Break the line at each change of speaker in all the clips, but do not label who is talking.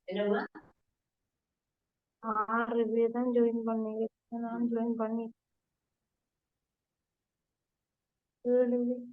6 பேர் தான் ஜாயின் பண்ணீங்க. நான் ஜாயின் பண்ணி 7 பேர்.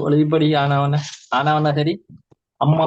ஒளிப்படி ஆனவன சரி. அம்மா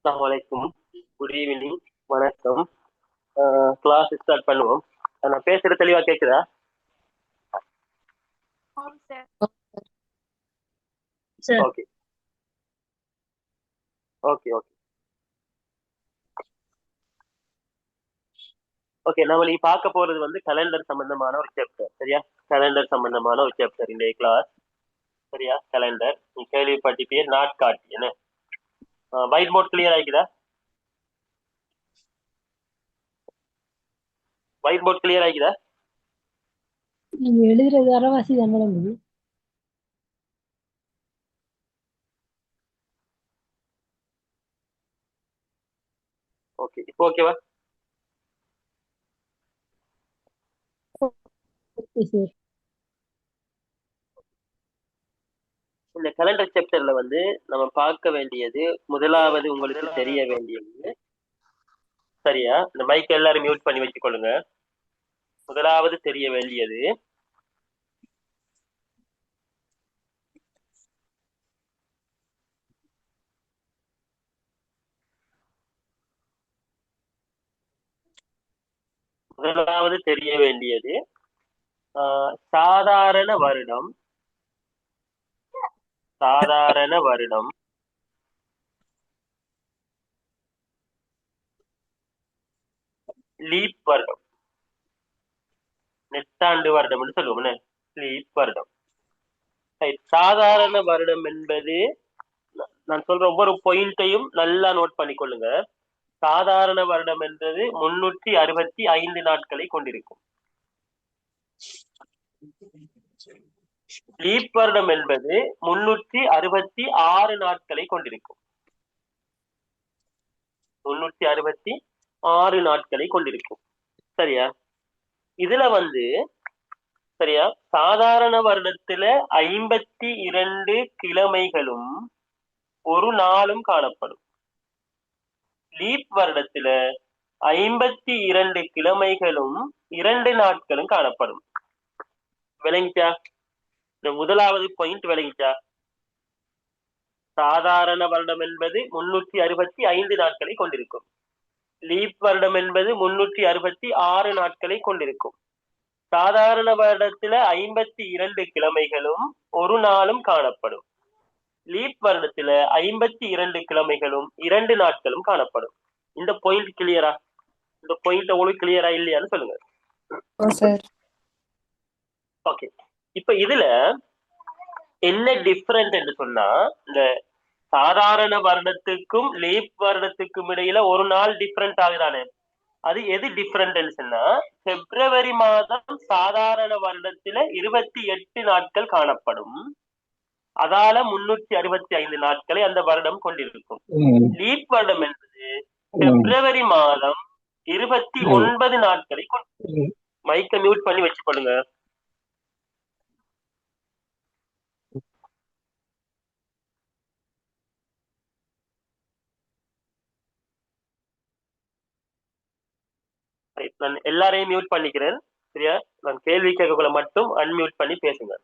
அஸ்ஸலாமு அலைக்கும். குட் ஈவினிங், வணக்கம். கிளாஸ் ஸ்டார்ட் பண்ணுவோம். நான் பேசுறது தெளிவா கேக்குதா? Okay okay okay okay. நம்ம நீ பார்க்க போறது வந்து கேலண்டர் சம்பந்தமான ஒரு சாப்டர், சரியா? கேலண்டர் சம்பந்தமான ஒரு சாப்டர் இந்த கிளாஸ், சரியா? கேலண்டர் நீ கேள்விப்பட்டிருப்பீங்க, நாட்காட்டி. என்ன ஒயிட் போர்ட் கிளியர் ஆகிக்குதா? ஒயிட் போர்ட் கிளியர் ஆகிக்குதா?
நீங்க எழுதுறது அரைவாசி தான் நடந்தது.
ஓகே, இப்போ ஓகேவா?
Okay sir.
இந்த கேலண்டர் சாப்டர்ல வந்து நம்ம பார்க்க வேண்டியது, முதலாவது உங்களுக்கு தெரிய வேண்டியது, சரியா? இந்த மைக் எல்லாரும் மியூட் பண்ணி வச்சுக்கொள்ளுங்க. முதலாவது தெரிய வேண்டியது, சாதாரண வருடம், சாதாரண வருடம், லீப் வருடம், நெட்டாண்டு வருடம் சொல்லுவோம். லீப் வருடம். சாதாரண வருடம் என்பது, நான் சொல்ற ஒவ்வொரு பாயிண்டையும் நல்லா நோட் பண்ணிக்கொள்ளுங்க. சாதாரண வருடம் என்பது 365 நாட்களை கொண்டிருக்கும். லீப் வருடம் என்பது 366 நாட்களை கொண்டிருக்கும். 366 நாட்களை கொண்டிருக்கும், சரியா? இதுல வந்து, சரியா, சாதாரண வருடத்துல 52 கிழமைகளும் ஒரு நாளும் காணப்படும். லீப் வருடத்துல 52 கிழமைகளும் 2 நாட்களும் காணப்படும். விளங்கிச்சா? இந்த முதலாவது பாயிண்ட் விளங்கிச்சா? சாதாரண வருடம் என்பது 365 நாட்களை கொண்டிருக்கும். லீப் வருடம் என்பது 366 நாட்களை கொண்டிருக்கும். சாதாரண வருடத்துல 52 கிழமைகளும் ஒரு நாளும் காணப்படும். லீப் வருடத்துல 52 கிழமைகளும் 2 நாட்களும் காணப்படும். இந்த பாயிண்ட் கிளியரா? இந்த பாயிண்ட் உங்களுக்கு கிளியரா இல்லையான்னு சொல்லுங்க. ஓகே. இப்ப இதுல என்ன டிஃபரெண்ட் என்று சொன்னா, இந்த சாதாரண வருடத்துக்கும் லீப் வருடத்துக்கும் இடையில ஒரு நாள் டிஃபரெண்ட் ஆகுதானே? அது எது டிஃபரெண்ட் சொன்னா, பிப்ரவரி மாதம் சாதாரண வருடத்துல 28 நாட்கள் காணப்படும். அதால 365 நாட்களை அந்த வருடம் கொண்டிருக்கும். லீப் வருடம் என்பது பிப்ரவரி மாதம் 29 நாட்களை கொண்டிருக்கும். மைக்க மியூட் பண்ணி வச்சுக்கொள்ளுங்க. நான் எல்லாரையும் மியூட் பண்ணிக்கிறேன், சரியா? நான் கேள்வி கேட்கக்குள்ள மட்டும் அன்மியூட் பண்ணி பேசுங்க.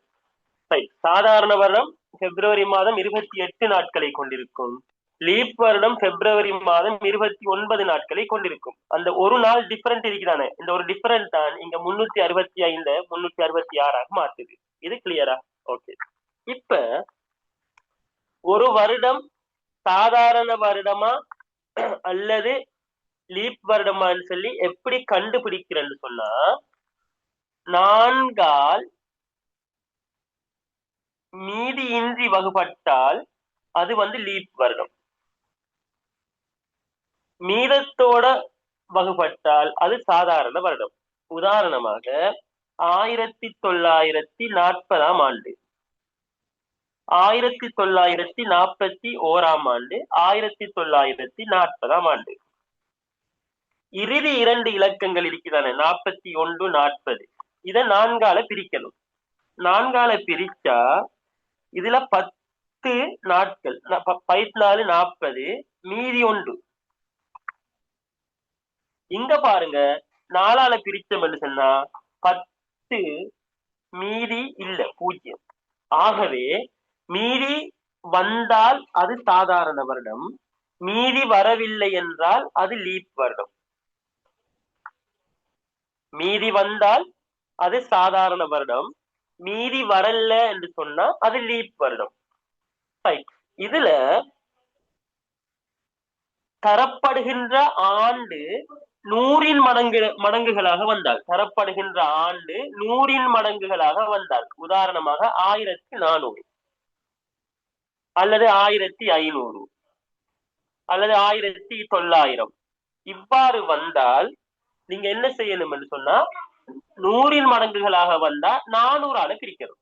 சாதாரண வருடம் பிப்ரவரி மாதம் 28 நாட்களை கொண்டிருக்கும். லீப் வருடம் பிப்ரவரி மாதம் 29 நாட்களை கொண்டிருக்கும். அந்த ஒரு நாள் டிஃபரெண்ட் இருக்கிறானே, இந்த ஒரு டிஃபரெண்ட் தான் இங்க 365 366 மாத்துது. இது கிளியரா? ஓகே. இப்ப ஒரு வருடம் சாதாரண வருடமா அல்லது லீப் வருடமான்னு சொல்லி எப்படி கண்டுபிடிக்கிறேன்னு சொன்னா, 4ஆல் மீதியின்றி வகுப்பட்டால் அது வந்து லீப் வருடம். மீதத்தோட வகுப்பட்டால் அது சாதாரண வருடம். உதாரணமாக 1940 ஆண்டு, 1941 ஆண்டு, 1940 ஆண்டு. இறுதி 2 இலக்கங்கள் இருக்கிறான 41, 40. இதை 4ஆல பிரிக்கணும். 4ஆல பிரிச்சா இதுல 10 நாட்கள், 14, 40, மீதி 1. இங்க பாருங்க, 4ஆல பிரிச்சோம்னு சொன்னா 10 மீதி இல்ல, 0. ஆகவே மீதி வந்தால் அது சாதாரண வருடம், மீதி வரவில்லை என்றால் அது லீப் வருடம். மீதி வந்தால் அது சாதாரண வருடம், மீதி வரல என்று சொன்னா அது லீப் வருடம். இதுல தரப்படுகின்ற ஆண்டு 100 மடங்குகளாக வந்தால், தரப்படுகின்ற ஆண்டு 100 மடங்குகளாக வந்தால், உதாரணமாக 1400 அல்லது 1500 அல்லது 1900 இவ்வாறு வந்தால் நீங்க என்ன செய்யணும் என்று சொன்னா 100 மடங்குகளாக வந்தா 400ஆல பிரிக்கணும்.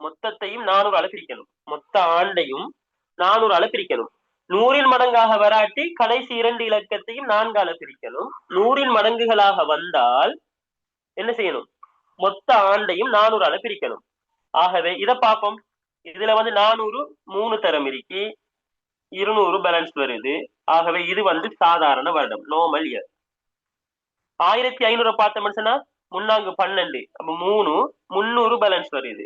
மொத்தத்தையும் 400ஆல பிரிக்கணும். மொத்த ஆண்டையும் 400ஆல பிரிக்கணும். 100 மடங்காக வராட்டி கடைசி 2 இலக்கத்தையும் 4ஆல பிரிக்கணும். 100 மடங்குகளாக வந்தால் என்ன செய்யணும்? மொத்த ஆண்டையும் 400ஆல பிரிக்கணும். ஆகவே இதை பார்ப்போம். இதுல 400 3 தரம் இருக்கு, 200 பேலன்ஸ் வருது. ஆகவே இது சாதாரண வருடம், நார்மல் இயர். 1500 பார்த்தோம்னு சொன்னா முன்னாங்க 12, அப்ப 3, 300 பேலன்ஸ் வருது.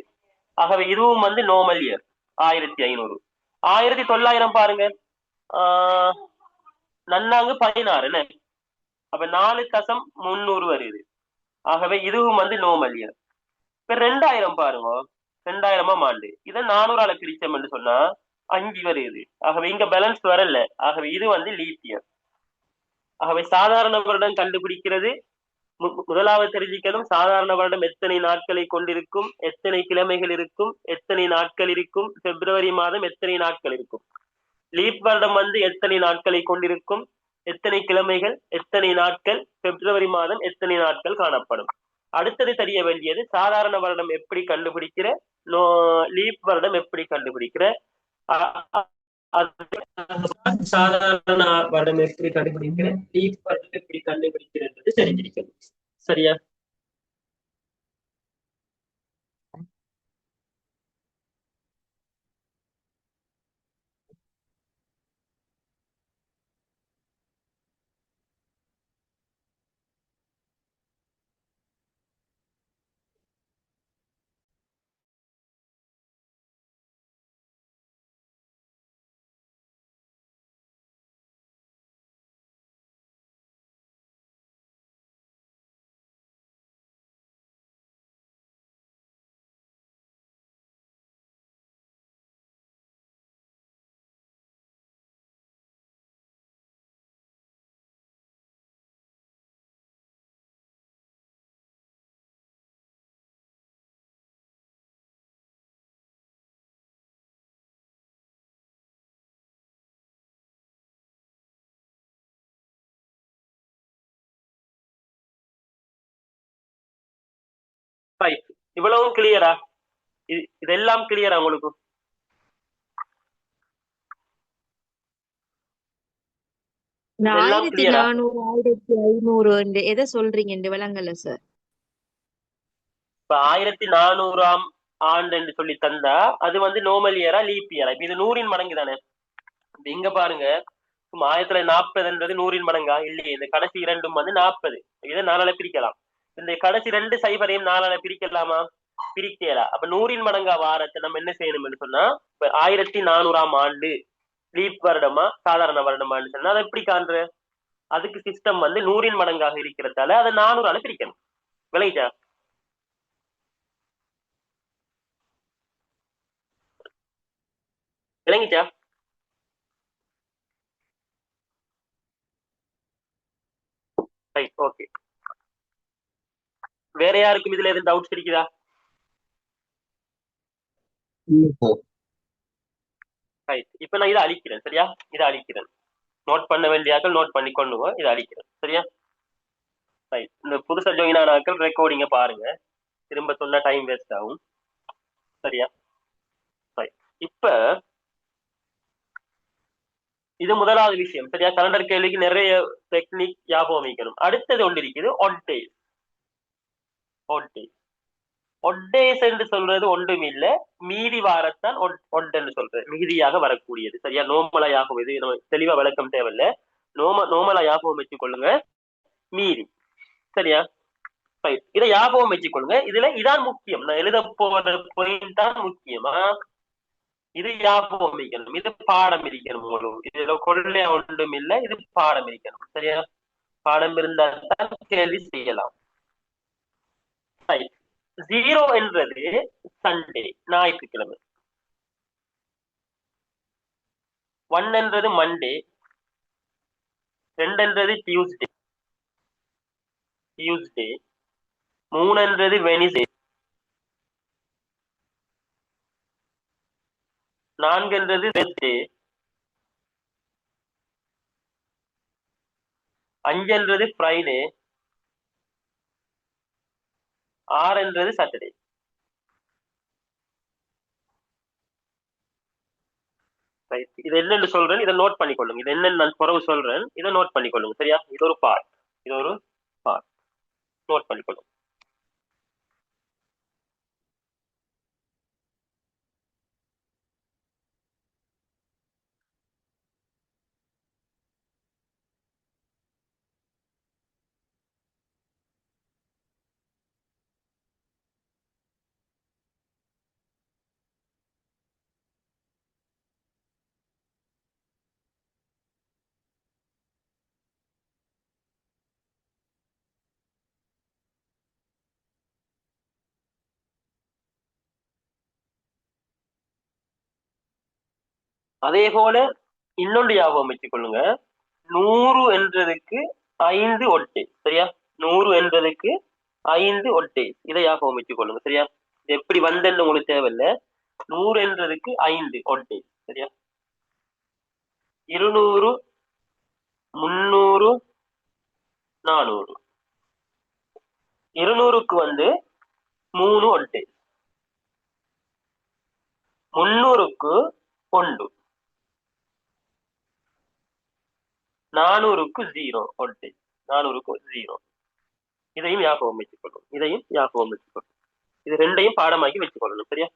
ஆகவே இதுவும் நார்மல் இயர் 1500. 1900 பாருங்க, நன்னாங்க 16, அப்ப 4.300 வருது. ஆகவே இதுவும் நார்மல் இயர். இப்ப 2000 பாருங்க, 2000ஆம் ஆண்டு. இதை 400ஆல பிரிச்சோம்னு சொன்னா 5 வருது. ஆகவே இங்க பேலன்ஸ் வரல. ஆகவே இது லீப் இயர். ஆகவே சாதாரண வருடம் கண்டுபிடிக்கிறது முதலாவது தெரிஞ்சுக்கணும். சாதாரண வருடம் எத்தனை நாட்களை கொண்டிருக்கும், எத்தனை கிழமைகள் இருக்கும், எத்தனை நாட்கள் இருக்கும், பிப்ரவரி மாதம் எத்தனை நாட்கள் இருக்கும். லீப் வருடம் எத்தனை நாட்களை கொண்டிருக்கும், எத்தனை கிழமைகள், எத்தனை நாட்கள், பிப்ரவரி மாதம் எத்தனை நாட்கள் காணப்படும். அடுத்தது தெரிய வேண்டியது சாதாரண வருடம் எப்படி கண்டுபிடிக்கிற, லீப் வருடம் எப்படி கண்டுபிடிக்கிற, சாதாரண வருடம் எப்படி கண்டுபிடிக்கிற, லீப் வருடம் எப்படி கண்டுபிடிக்கிறது தெரிஞ்சிருக்கணும். சரியா? இவ்வளவும் கிளியரா? இதெல்லாம் கிளியரா உங்களுக்கு? இதெல்லாம் கிளியரா?
1400 1500 எதை சொல்றீங்க விளங்கல சார்.
இப்ப 1400ஆம் ஆண்டு என்று சொல்லி தந்தா அது நார்மல் இயரா லீப் இயரா? இப்ப இது 100 மடங்கு தானே. இங்க பாருங்க, 1040 100 மடங்கா இல்லையே. இந்த கடைசி 2ம் 40. இதை 4ஆல பிரிக்கலாம். இந்த கடைசி 2 சைபரையும் 4ஆல பிரிக்கலாமா? பிரிக்கலாம். அப்ப 100 மடங்கா வாரத்தை நம்ம என்ன செய்யணும்னு சொன்னா, 1400ஆம் ஆண்டு லீப் வருடமா சாதாரண வருடமான்னு சொன்னா அதை எப்படி காண்ற? அதுக்கு சிஸ்டம் 100 மடங்காக இருக்கிறதால அதை 400ஆல பிரிக்கணும். விளைச்சா? விளங்கிச்சா? Right, okay. வேற யாருக்கும் இதுல எதுவும் டவுட்ஸ் இருக்குதா? ரைட், இப்ப நான் இதை அழிக்கிறேன். சரியா? இதை அழிக்கிறேன். நோட் பண்ண வேண்டிய ஆக்கள் நோட் பண்ணி கொண்டுங்க, இதை அடிக்கிறேன். சரியா? ரைட். இந்த புதுசா ஜாயின் ஆன ஆக்கள் ரெக்கார்டிங்க பாருங்க, திரும்ப சொன்னா டைம் வேஸ்ட் ஆகும். சரியா? ரைட். இப்ப இது முதலாவது விஷயம். சரியா? கலண்டர் கேள்விக்கு நிறைய டெக்னிக் ஞாபகம் வைக்கணும். அடுத்தது ஒன்று இருக்குது, ஒட்டேஸ். ஒட்டேஸ் ஒட்டேஸ் என்று சொல்றது ஒன்றும் இல்ல, மீதி வாரத்தான் ஒட் என்று சொல்றது, மிகுதியாக வரக்கூடியது. சரியா? நோமலா யாகும். இது நம்ம தெளிவா விளக்கம் தேவையில்ல, நோமலா யாபகம் வச்சுக் கொள்ளுங்க, மீதி. சரியா? ரைட். இதை ஞாபகம் வச்சுக்கொள்ளுங்க. இதுல இதான் முக்கியம், நான் எழுத போற பாயிண்ட் தான் முக்கியமா. இது ஞாபகம் வைக்கணும், இது பாடம் இருக்கணும் உங்களுக்கு. இதுல கொள்ளையா ஒன்றும் இல்லை, இது பாடம் இருக்கணும். சரியா? பாடம் இருந்தால் தான் கேள்வி செய்யலாம். ரைட். 0 என்றது சண்டே, ஞாயிற்றுக்கிழமை. 1 என்றது மண்டே. 2 என்றது டியூஸ்டே. 3 என்றது வெனிஸ்டே. 4 என்றது வெட்னஸ்டே. 5 என்றது ஃப்ரைடே. 6 என்றது சாட்டர்டே. இது என்னன்னு சொல்றேன், இதை நோட் பண்ணிக்கொள்ளுங்க. இது என்னன்னு நான் குறவு சொல்றேன், இதை நோட் பண்ணிக்கொள்ளுங்க. சரியா? இது ஒரு பார்ட், இது ஒரு பார்ட், நோட் பண்ணிக்கொள்ளுங்க. அதே போல இன்னொன்று ஞாபகம் வச்சுக் கொள்ளுங்க, 100 என்றதுக்கு 5 ஒட்டை. சரியா? 100 என்றதுக்கு 5 ஒட்டை, இதை ஞாபகம் வச்சுக் கொள்ளுங்க. சரியா? இது எப்படி வந்தேன்னு உங்களுக்கு தேவையில்லை, 100 என்றதுக்கு 5 ஒட்டை. சரியா? 200, 300, 400. 200க்கு 3 ஒட்டை. 300க்கு 1. 400க்கு 0 ஒட்டை. 400க்கு 0. இதையும் ஞாபகம் வச்சுக்கொள்ளும், இதையும் ஞாபகம் வச்சுக்கொள்ளும். இது ரெண்டையும் பாடமாக்கி வச்சுக்கொள்ளணும். சரியா?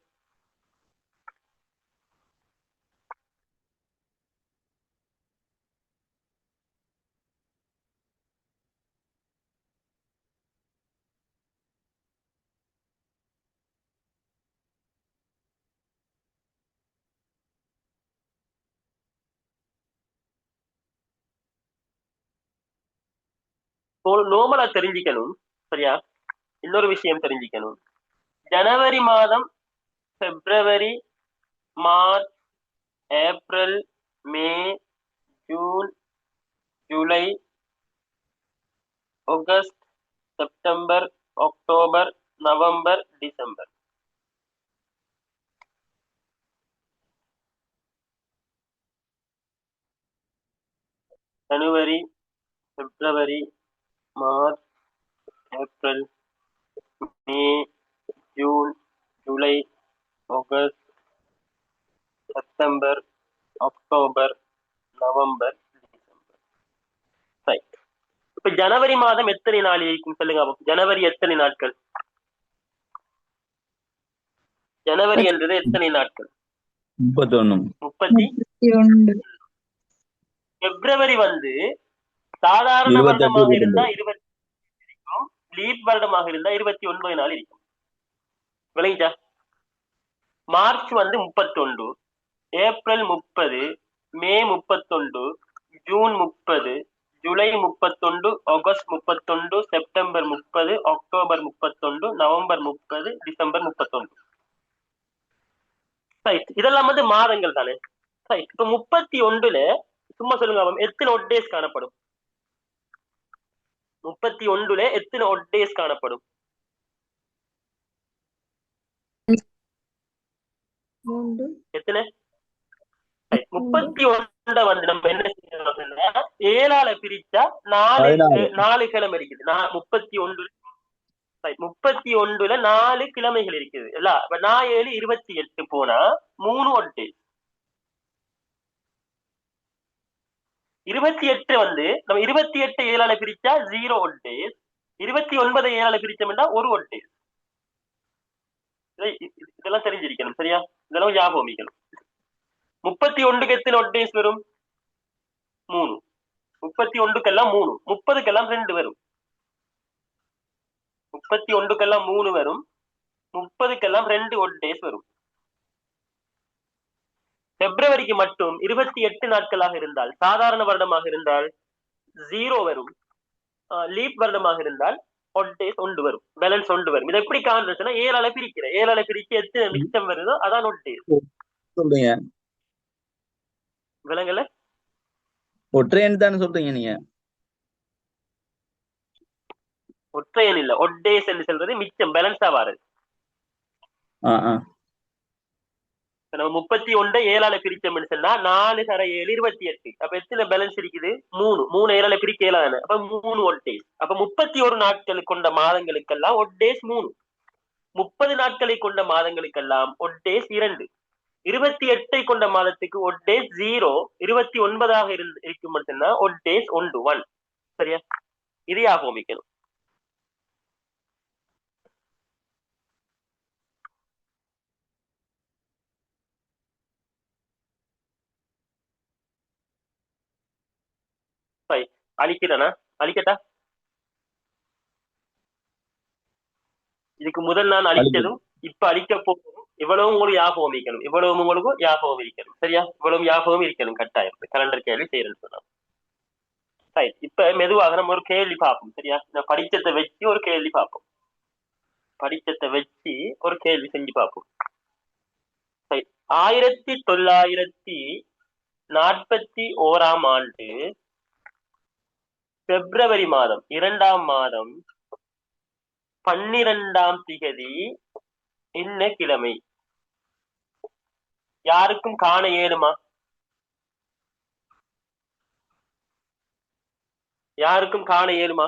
நோமலா தெரிஞ்சுக்கணும். சரியா? இன்னொரு விஷயம் தெரிஞ்சுக்கணும், ஜனவரி மாதம், பிப்ரவரி, மார்ச், ஏப்ரல், மே, ஜூன், ஜூலை, ஆகஸ்ட், செப்டம்பர், அக்டோபர், நவம்பர், டிசம்பர். ஜனவரி, பிப்ரவரி, மார்ச், ஏப்ரல், மே, ஜூன், ஜூலை, ஆகஸ்ட், செப்டம்பர், அக்டோபர், நவம்பர், டிசம்பர். ரைட். இப்ப ஜனவரி மாதம் எத்தனை நாள் இருக்கும் சொல்லுங்க. ஜனவரி எத்தனை நாட்கள்? ஜனவரி என்றது எத்தனை நாட்கள்?
31.
31.
பிப்ரவரி சாதாரண
28
வருடமாக இருந்தா
இருக்கும்.
20 இருக்கும், லீப் வருடமாக இருந்தா 29 நாள் இருக்கும். விளங்கிச்சா? மார்ச் 31, ஏப்ரல் 30, மே 31, June 30, July 31, August 31, September 30, October 31, November 30, December 31. Right. இதெல்லாம் மாதங்கள் தானே. ரைட். இப்ப 31ல சும்மா சொல்லுங்க, எத்தனை ஒட் டேஸ் காணப்படும்? 31ல எத்தனை ஒட் டேஸ் காணப்படும்?
3.
எத்தனை? 31 வந்து நம்ம என்ன செய்யணும்னா 7ஆல பிரிச்சா 4
14
கிழமை இருக்குது. 31ல 4 கிழமைகள் இருக்குது இல்ல. அப்ப 4 7 28 போனா 3 ஒட்டு. 28 வந்து நம்ம 28 7ஆல பிரிச்சா 0 ஒட்டு. 29 7ஆல பிரிச்சோம்னா 1 ஒட்டு. இதெல்லாம் தெரிஞ்சிருக்கணும் சரியா. இதெல்லாம் ஞாபகம் வைக்கணும். 31க்கு எத்தனை ஒட்டேஸ் வரும்? 3. 31க்கெல்லாம் 3. 30க்கெல்லாம் 2 வரும். 31க்கெல்லாம் 3 வரும். 30க்கெல்லாம் 2 ஒட்டேஸ் வரும். பிப்ரவரிக்கு மட்டும் 28 நாட்களாக இருந்தால், சாதாரண வருடமாக இருந்தால் 0 வரும். லீப் வருடமாக இருந்தால் ஒட்டேஸ் 1 வரும். பேலன்ஸ் 1 வரும். இதை எப்படி காண்றதுன்னா 7ஆல பிரிக்கிறேன். 7ஆல பிரிச்சு எத்தனை மிச்சம் வருதோ அதான் ஒட்டேஸ்.
சொல்றீங்க
விலங்குல
ஒற்றையன் தானே சொல்றீங்க நீங்க?
ஒற்றையன் இல்ல, ஒட்டேஸ் என்று சொல்றது மிச்சம் பேலன்ஸா வாரது. நம்ம 31 7ஆல பிரிச்சோம்னு சொன்னா 4 தர 7 28. அப்ப எத்தனை பேலன்ஸ் இருக்குது? 3 7ஆல பிரிக்க இயலாது. அப்ப 3 ஒட்டேஸ். அப்ப 31 நாட்கள் கொண்ட மாதங்களுக்கெல்லாம் ஒட்டேஸ் 3. 30 நாட்களை கொண்ட மாதங்களுக்கெல்லாம் ஒட்டேஸ் 2. 28 கொண்ட மாதத்துக்கு ஒட்டேஸ் 0. 29ஆக இருக்கும் மட்டும்னா ஒட்டேஸ் 1. சரியா? இது ஞாபகம் வைக்கணும். அழிக்கிறேனா? அழிக்கட்டா? இதுக்கு முதல் நான் அழிச்சதும் இப்ப அழிக்க போகும் இவ்வளவு உங்களுக்கு ஞாபகம் வைக்கணும். இவ்வளவு உங்களுக்கும் ஞாபகம் இருக்கணும். சரியா? இவ்வளவு ஞாபகம் இருக்கணும் கட்டாயம். கலண்டர் கேள்வி செய்யறேன்னு சொன்னா சரி. இப்ப மெதுவாக நம்ம ஒரு கேள்வி பார்ப்போம். சரியா? இந்த படிச்சத்தை வச்சு ஒரு கேள்வி பார்ப்போம். படிச்சத்தை வச்சு ஒரு கேள்வி செஞ்சு பார்ப்போம். சரி. 1941ஆம் ஆண்டு பிப்ரவரி மாதம் 2ஆம் மாதம் 12ஆம் திகதி என்ன கிழமை? யாருக்கும் காண இயலுமா? யாருக்கும் காண இயலுமா?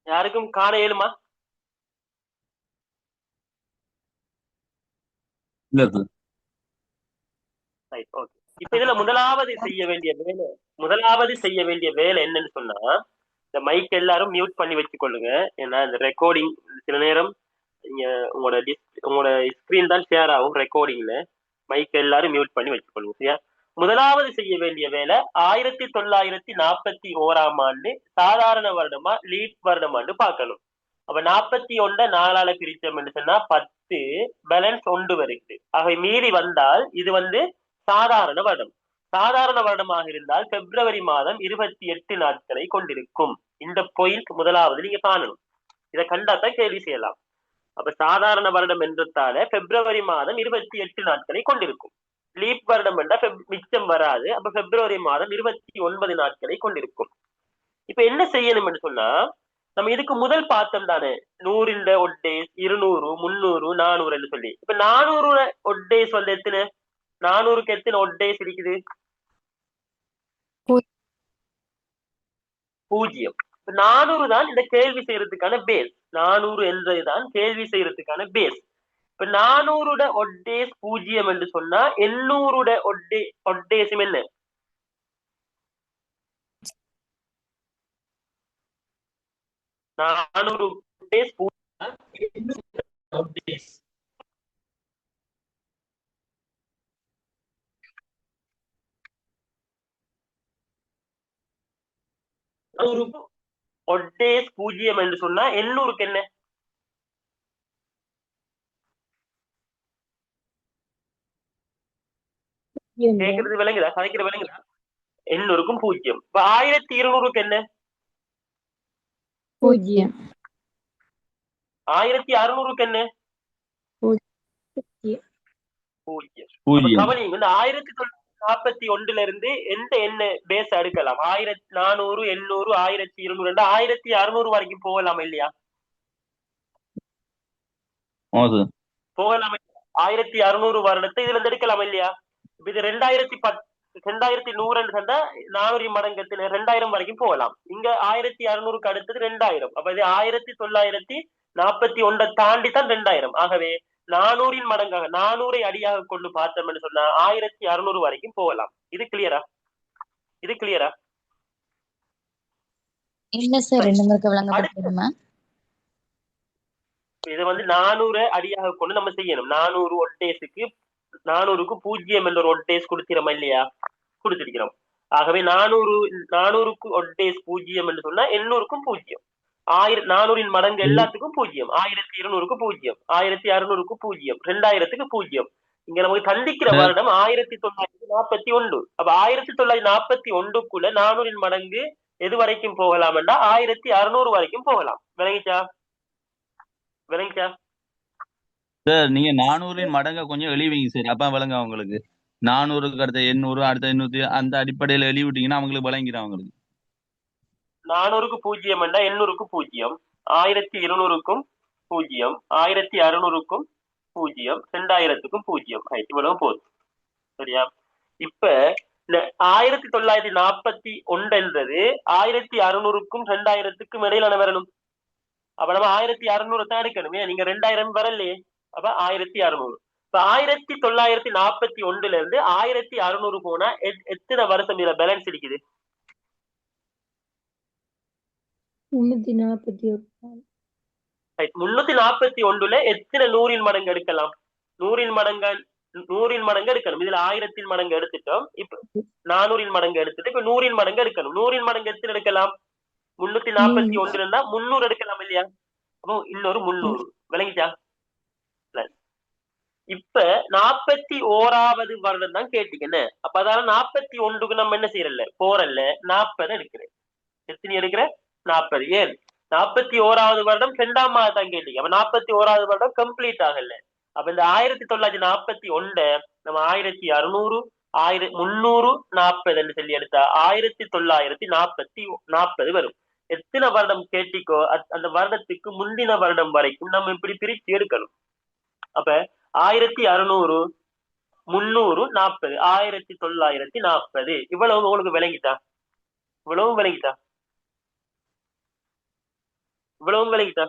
யாருக்கும் காண இயலுமா? இப்ப இதுல முதலாவது செய்ய வேண்டிய வேலை என்னன்னு சொன்னா, இந்த மைக் எல்லாரும் மியூட் பண்ணி வச்சுக்கொள்ளுங்க. ஏன்னா இந்த ரெக்கார்டிங் சில நேரம் நீங்க உங்களோட ஸ்கிரீன் தான் ஷேர் ஆகும். ரெக்கார்டிங்ல மைக் எல்லாரும் மியூட் பண்ணி வச்சுக்கொள்ளுங்க. சரியா? முதலாவது செய்ய வேண்டிய வேலை 1941ஆம் ஆண்டு சாதாரண வருடமா லீப் வருடமாண்டு பார்க்கணும். அப்ப 41 4ஆல பிரிச்சோம்னு சொன்னா 10, பேலன்ஸ் 1 வருது. ஆக மீறி வந்தால் இது வந்து சாதாரண வருடம். சாதாரண வருடமாக இருந்தால் பிப்ரவரி மாதம் 28 நாட்களை கொண்டிருக்கும். இந்த பாயிண்ட் முதலாவது நீங்க காணணும். இதை கண்டாத்தான் கேள்வி செய்யலாம். அப்ப சாதாரண வருடம் என்றால பிப்ரவரி மாதம் 28 நாட்களை கொண்டிருக்கும். லீப் வருடம் என்றால் மிச்சம் வராது. அப்ப பிப்ரவரி மாதம் 29 நாட்களை கொண்டிருக்கும். இப்ப என்ன செய்யணும் என்று சொன்னா, நம்ம இதுக்கு முதல் பார்த்தோம் தானே 100 ஒட்டேஸ், 200, 300, 400 சொல்லி. இப்ப 400 ஒட்டேஸ் வந்து எத்தனை? 400க்கு எத்தனை ஒட்டேஸ் இருக்குது? 0. 400 தான் இந்த கேள்வி செய்யறதுக்கான பேஸ். 400 என்றதுதான் கேள்வி செய்யறதுக்கான பேஸ். இப்ப 400 ஒட்டேஸ் 0 என்று சொன்னா 800 ஒட்டேஸும் என்ன? 400 ஒட்டேஸ் 0. ஒட்டேஸ் 0 என்று சொன்னா 800க்கு என்ன? கேக்குறது விளங்குதா? கதைக்கிற விளங்குதா? 800க்கும் 0. இப்ப 1200க்கு என்ன?
0.
1600க்கு என்ன? 0. கவனிங்க, இந்த 1941 இருந்து எந்த என்ன பேஸ் எடுக்கலாம்? 1400, 800, 1200, 1600 வரைக்கும் போகலாம் இல்லையா?
மோசு
போகலாம். 1600 வருடத்தை இதுல இருந்து எடுக்கலாம் இல்லையா? இப்ப இது 2100 கண்டா 400 மடங்கத்துல 2000 வரைக்கும் போகலாம். இங்க 1600க்கு அடுத்தது 2000. அப்ப இது 1941 தாண்டி தான் 2000. ஆகவே 400 மடங்காக 400 அடியாக கொண்டு பார்த்தோம்னு சொன்னா 1600 வரைக்கும் போகலாம். இது கிளியரா? இது கிளியரா?
இல்ல சார், ரெண்டு விளங்கப்படுத்தணுமா?
இது வந்து 400 அடியாக கொண்டு நம்ம செய்யணும். 400 ஒட்டேஸுக்கு 400க்கு 0 என்ற ஒரு ஒட்டேஸ் கொடுத்திரோமா இல்லையா? கொடுத்திருக்கிறோம். ஆகவே 400க்கு ஒட்டேஸ் 0 என்று சொன்னா 800க்கும் 0. 400 மடங்கு எல்லாத்துக்கும் 0. 1200க்கு 0, 1600க்கு 0, 2000க்கு 0. இங்க நமக்கு சந்திக்கிற வருடம் 1941. அப்ப 1941க்குள்ள 400 மடங்கு எது வரைக்கும் போகலாம் என்றா 1600 வரைக்கும் போகலாம். விளங்கிச்சா? விளங்கிச்சா?
சார் நீங்க 400 மடங்க கொஞ்சம் எழுவீங்க சார், அப்ப விளங்க அவங்களுக்கு. 400க்கு அடுத்த 800, அடுத்த 800 அந்த அடிப்படையில எழுதி விட்டீங்கன்னா அவங்களுக்கு விளங்கிடும். அவங்களுக்கு
400க்கு 0 என்றா 800க்கு 0, 1200க்கும் 0, 1600க்கும் 0, 2000க்கும் 0. இவ்வளவு போதும். சரியா? இப்ப இந்த 1941 என்றது 1600க்கும் 2000க்கும் இடையிலான வரணும். அப்ப நம்ம 1600 தான் எடுக்கணும். நீங்க 2000 வரலையே, அப்ப 1600. இப்ப 1941ல இருந்து 1600 போனா எத்தனை வருஷம் இதுல பேலன்ஸ் இருக்குது? 341ல எத்தனை 100 மடங்கு எடுக்கலாம்? 100 மடங்கு எடுக்கணும். இதுல 1000 மடங்கு எடுத்துட்டோம். இப்ப 400 மடங்கு எடுத்துட்டு இப்ப 100 மடங்கு எடுக்கணும். 100 மடங்கு எத்தனை எடுக்கலாம்? 341 இருந்தா 300 எடுக்கலாம் இல்லையா? அப்போ இன்னொரு 300. விளங்கிச்சா? இப்ப 41வது வருடம் தான் கேட்டீங்கன்னு. அப்ப அதால 41க்கு நம்ம என்ன செய்யறல? போறல்ல, 40 எடுக்கிறேன். எத்தனை எடுக்கிற? 40. ஏன் 41வது வருடம் 2ஆம் மாதம் தான் கேட்டீங்க. அப்ப 41வது வருடம் கம்ப்ளீட் ஆகல. அப்ப இந்த 1941 நம்ம 1600, 340 சொல்லி எடுத்தா 1940 வரும். எத்தனை வருடம் கேட்டிக்கோ அந்த வருடத்துக்கு முந்தின வருடம் வரைக்கும் நம்ம இப்படி பிரிச்சு எடுக்கணும். அப்ப 1600, 340, 1940. இவ்வளவு உங்களுக்கு விளங்கிட்டா? இவ்வளவும் விளங்கிட்டா? இவ்வளவும் விளங்கிட்டா?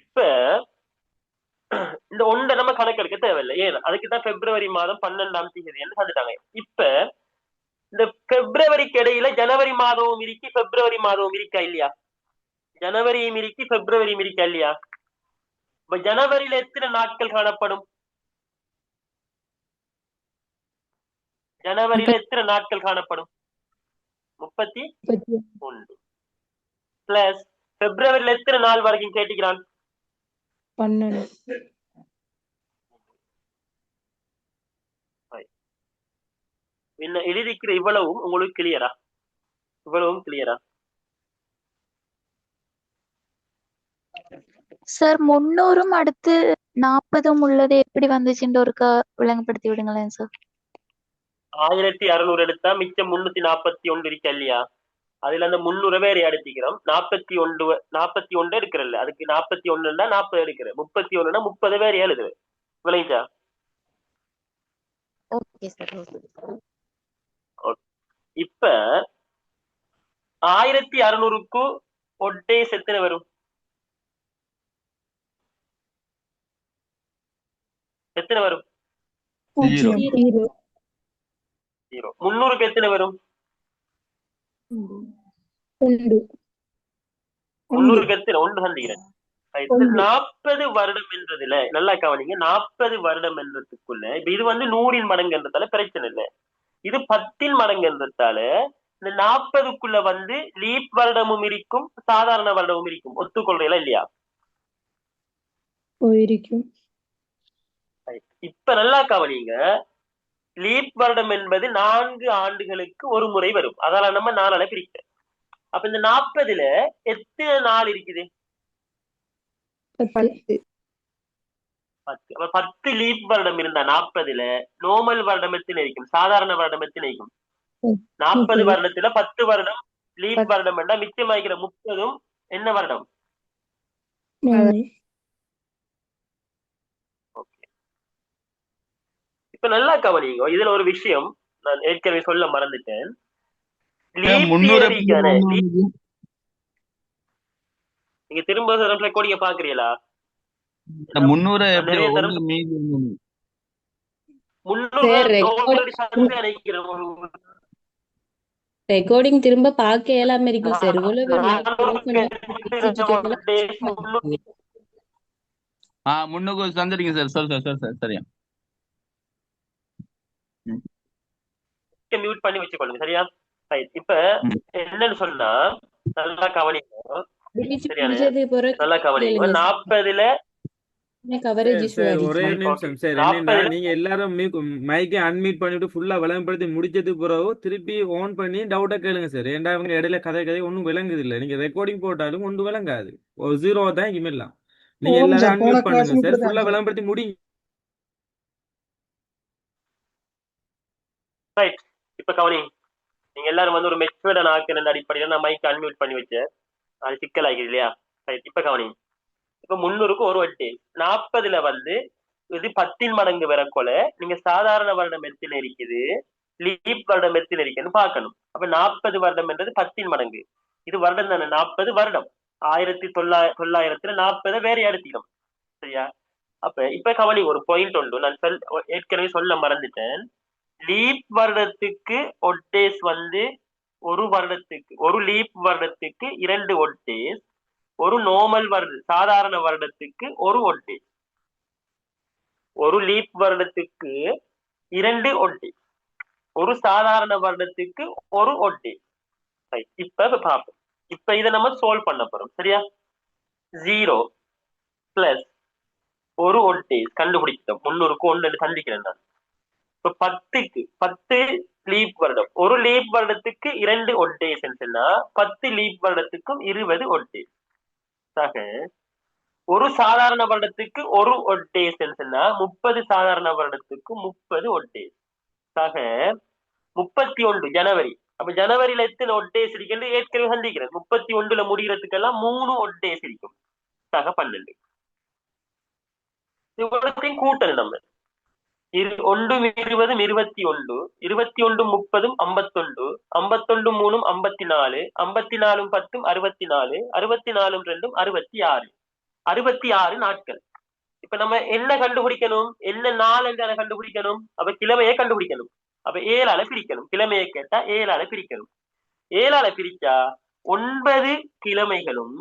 இப்ப இந்த ஒன்றை நம்ம கணக்கெடுக்க தேவையில்லை. ஏன்? அதுக்குதான் பிப்ரவரி மாதம் 12ஆம் தேதி தந்துட்டாங்க. இப்ப இந்த பிப்ரவரிக்கு இடையில ஜனவரி மாதமும் இருக்கி பிப்ரவரி மாதமும் இருக்கா இல்லையா? ஜனவரியும் இருக்கி பிப்ரவரியும் இருக்கா இல்லையா? இப்ப ஜனவரியில எத்தனை நாட்கள் காணப்படும்? ஜனவரியில எத்தனை நாட்கள் காணப்படும்? 31 பிளஸ் பிப்ரவரியில எத்தனை நாள் வரைக்கும் கேட்டுக்கிறான்?
12.
என்ன எழுதிக்கிற இவ்வளவும் உங்களுக்கு கிளியரா? இவ்வளவும் கிளியரா?
சார் 300ம் அடுத்து 40ம் உள்ளது எப்படி வந்துச்சுன்னு ஒருக்கா விளங்கப்படுத்தி விடுங்களேன் சார்.
1600 எடுத்தா மிச்சம் 341 இருக்கா இல்லையா? அதுல அந்த 300 வேற எடுத்துக்கிறோம். 41 எடுக்கிறல்ல, அதுக்கு 41 40 எடுக்கிறேன். 31 30 வேற எழுது. விளைஞ்சா?
Okay sir.
இப்ப 1600க்கு ஒட்டேஸ் எத்தனை வரும்? எத்தனை வரும்?
0.
300க்கு எத்தனை வரும்? 300க்கு எத்தனை? 1 சந்திக்கிறேன். 40 வருடம் என்றதுல நல்லா கவனிங்க. 40 வருடம் என்றதுக்குள்ள இப்ப இது வந்து 100 மடங்கு என்றதால பிரச்சனை இல்லை. இது 10 மடங்கு என்றதால இந்த 40க்குள்ள வந்து லீப் வருடமும் இருக்கும், சாதாரண வருடமும் இருக்கும். ஒத்துக்கொள்றீங்களா இல்லையா? இப்ப நல்லா கவனிங்க. லீப் வருடம் என்பது 4 ஆண்டுகளுக்கு ஒரு முறை வரும். அதால நம்ம 4ஆல பிரிக்கிறோம். அப்ப இந்த 40ல எத்தனை நாள் இருக்குது?
10.
10 லீப் வருடம் இருந்தா 40ல நார்மல் வருடம் எத்தனை இருக்கும்? சாதாரண வருடம் எத்தனை இருக்கும்? 40 வருடத்துல 10 வருடம் லீப் வருடம் என்றா மிச்சமாகிற 30ம் என்ன வருடம்?
நன்மை.
ஓகே, இப்ப நல்லா கவனிங்க. இதுல ஒரு விஷயம் நான் ஏற்கனவே சொல்ல மறந்துட்டேன். லீப்
300 எப்படி
இயரிக்கான
வந்தது?
நீங்க திரும்ப ரெக்கார்டிங்க பாக்குறீங்களா?
இந்த 300
நான்
எப்படி
நிறைய தரம்
ஒண்ணு மீதி ஒண்ணு?
300
சார்
ஆல்ரெடி சந்தை அணைக்கிறேன்.
ரெக்கார்டிங் திரும்ப பார்க்க இயலாம இருக்கு சார். இவ்வளவு
முன்னுக்கு தந்துடுங்க சார். சொல் சரியா.
மியூட் பண்ணி வச்சுக்கொள்ளுங்க, சரியா? இப்ப என்னன்னு சொன்னா நல்லா கவனிங்க. நல்லா கவனிங்க. 40ல
கவரேஜ் இஷ்யூ
சார் ஒரே
ஆயிடுச்சு.
நிமிஷம் சார். என்னன்னா நீங்க எல்லாரும் மைக்கை அன்மியூட் பண்ணிட்டு ஃபுல்லா விளம்பரப்படுத்தி முடிச்சதுக்கு பிறகு திருப்பி ஆன் பண்ணி டவுட்டா கேளுங்க சார். ஏன்டா அவங்க இடையில கதை ஒன்றும் விளங்குது இல்லை. நீங்க ரெக்கார்டிங் போட்டாலும் ஒன்றும் விளங்காது. ஒரு 0 தான் இமெல்லாம். நீங்க எல்லாரும் அன்மியூட் பண்ணுங்க சார். ஃபுல்லா விளம்பரத்தி முடிங்க.
ரைட். இப்ப கவனிங்க. நீங்க எல்லாரும் வந்து ஒரு மெச்சூர்டான ஆக்கிற அடிப்படையில நான் மைக் அன்மியூட் பண்ணி வச்சேன். அது சிக்கல் ஆகிது இல்லையா? ரைட். இப்ப கவனிங்க. இப்ப 300க்கு ஒரு வட்டி 40ல வந்து இது 10 மடங்கு வரக்கொல நீங்க சாதாரண வருடம் எத்தனை இருக்குது, லீப் வருடம் எத்தனை இருக்குன்னு பார்க்கணும். அப்ப 40 வருடம் என்றது 10 மடங்கு. இது வருடம் தானே, 40 வருடம். 1900ல 40 வேற எடுத்திடும், சரியா? அப்ப இப்ப கவனி ஒரு பாயிண்ட் உண்டு, நான் ஏற்கனவே சொல்ல மறந்துட்டேன். லீப் வருடத்துக்கு ஒட்டேஸ் வந்து ஒரு வருடத்துக்கு ஒரு லீப் வருடத்துக்கு 2 ஒட்டேஸ், ஒரு நார்மல் சாதாரண வருடத்துக்கு ஒரு ஒட்டேஸ். ஒரு லீப் வருடத்துக்கு 2 ஒட்டேஸ், ஒரு சாதாரண வருடத்துக்கு ஒரு ஒட்டேஸ். இப்ப பார்ப்போம். இப்ப இதை நம்ம சால்வ் பண்ண போறோம், சரியா? 0 பிளஸ் ஒரு ஒட்டேஸ் கண்டுபிடிச்சிட்டோம். 300க்கு 1 சந்திக்கிறேன் நான். இப்ப 10க்கு 10 லீப் வருடம், ஒரு லீப் வருடத்துக்கு 2 ஒட்டேஸ் சொன்னா 10 லீப் வருடத்துக்கும் 20 ஒட்டேஸ். ஒரு சாதாரண வருடத்துக்கு ஒரு ஒட்டேஸ் சொன்னா 30 சாதாரண வருடத்துக்கு 30 ஒட்டேஸ். 31 ஜனவரி. அப்ப ஜனவரியில எத்தனை ஒட்டேஸ் இருக்குன்னு ஏற்கனவே சந்திக்கிறேன். 31ல முடிகிறதுக்கெல்லாம் 3 ஒட்டேஸ் இருக்கும். 12. இவ்வளத்தையும் கூட்டல் நம்ம 1 20 21 21 30 51 51 3 54 54 10 64 64 2 66 66 நாட்கள். இப்ப நம்ம என்ன கண்டுபிடிக்கணும், என்ன நாள் என்று கண்டுபிடிக்கணும். அப்ப கிழமையை கண்டுபிடிக்கணும். அப்ப 7ஆல பிரிக்கணும். கிழமையை கேட்டா 7ஆல பிரிக்கணும். 7ஆல பிரிச்சா 9 கிழமைகளும்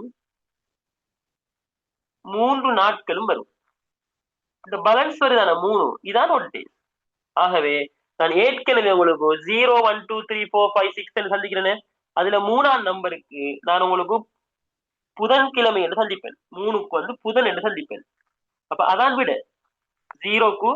3 நாட்களும் வரும். இந்த பேலன்ஸ் வருதான 3, இதான் ஒட்டே. ஆகவே நான் ஏற்கனவே உங்களுக்கு 0 1 2 3 4 5 6 சந்திக்கிறேன். அதுல 3ஆம் நம்பருக்கு நான் உங்களுக்கு புதன்கிழமை என்று சந்திப்பேன். 3க்கு வந்து புதன் என்று சந்திப்பேன். அப்ப அதான் விட 0க்கு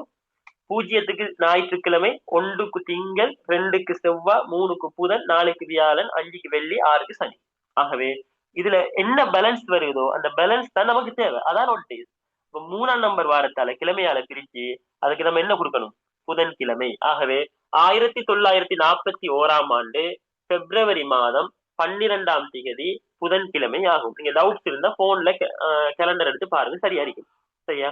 0க்கு ஞாயிற்றுக்கிழமை, 1க்கு திங்கள், 2க்கு செவ்வாய், 3க்கு புதன், 4க்கு வியாழன், 5க்கு வெள்ளி, 6க்கு சனி. ஆகவே இதுல என்ன பேலன்ஸ் வருதோ அந்த பேலன்ஸ் தான் நமக்கு தேவை. அதான் ஒட்டே. இப்ப 3ஆம் நம்பர் வாரத்தால கிழமையால பிரிச்சு அதுக்கு நம்ம என்ன கொடுக்கணும், புதன்கிழமை. ஆகவே 1941ஆம் ஆண்டு பிப்ரவரி மாதம் 12ஆம் தேதி புதன்கிழமை ஆகும். நீங்க டவுட்ஸ் இருந்தா போன்ல கேலண்டர் எடுத்து பாருங்க, சரியா இருக்கும். சரியா?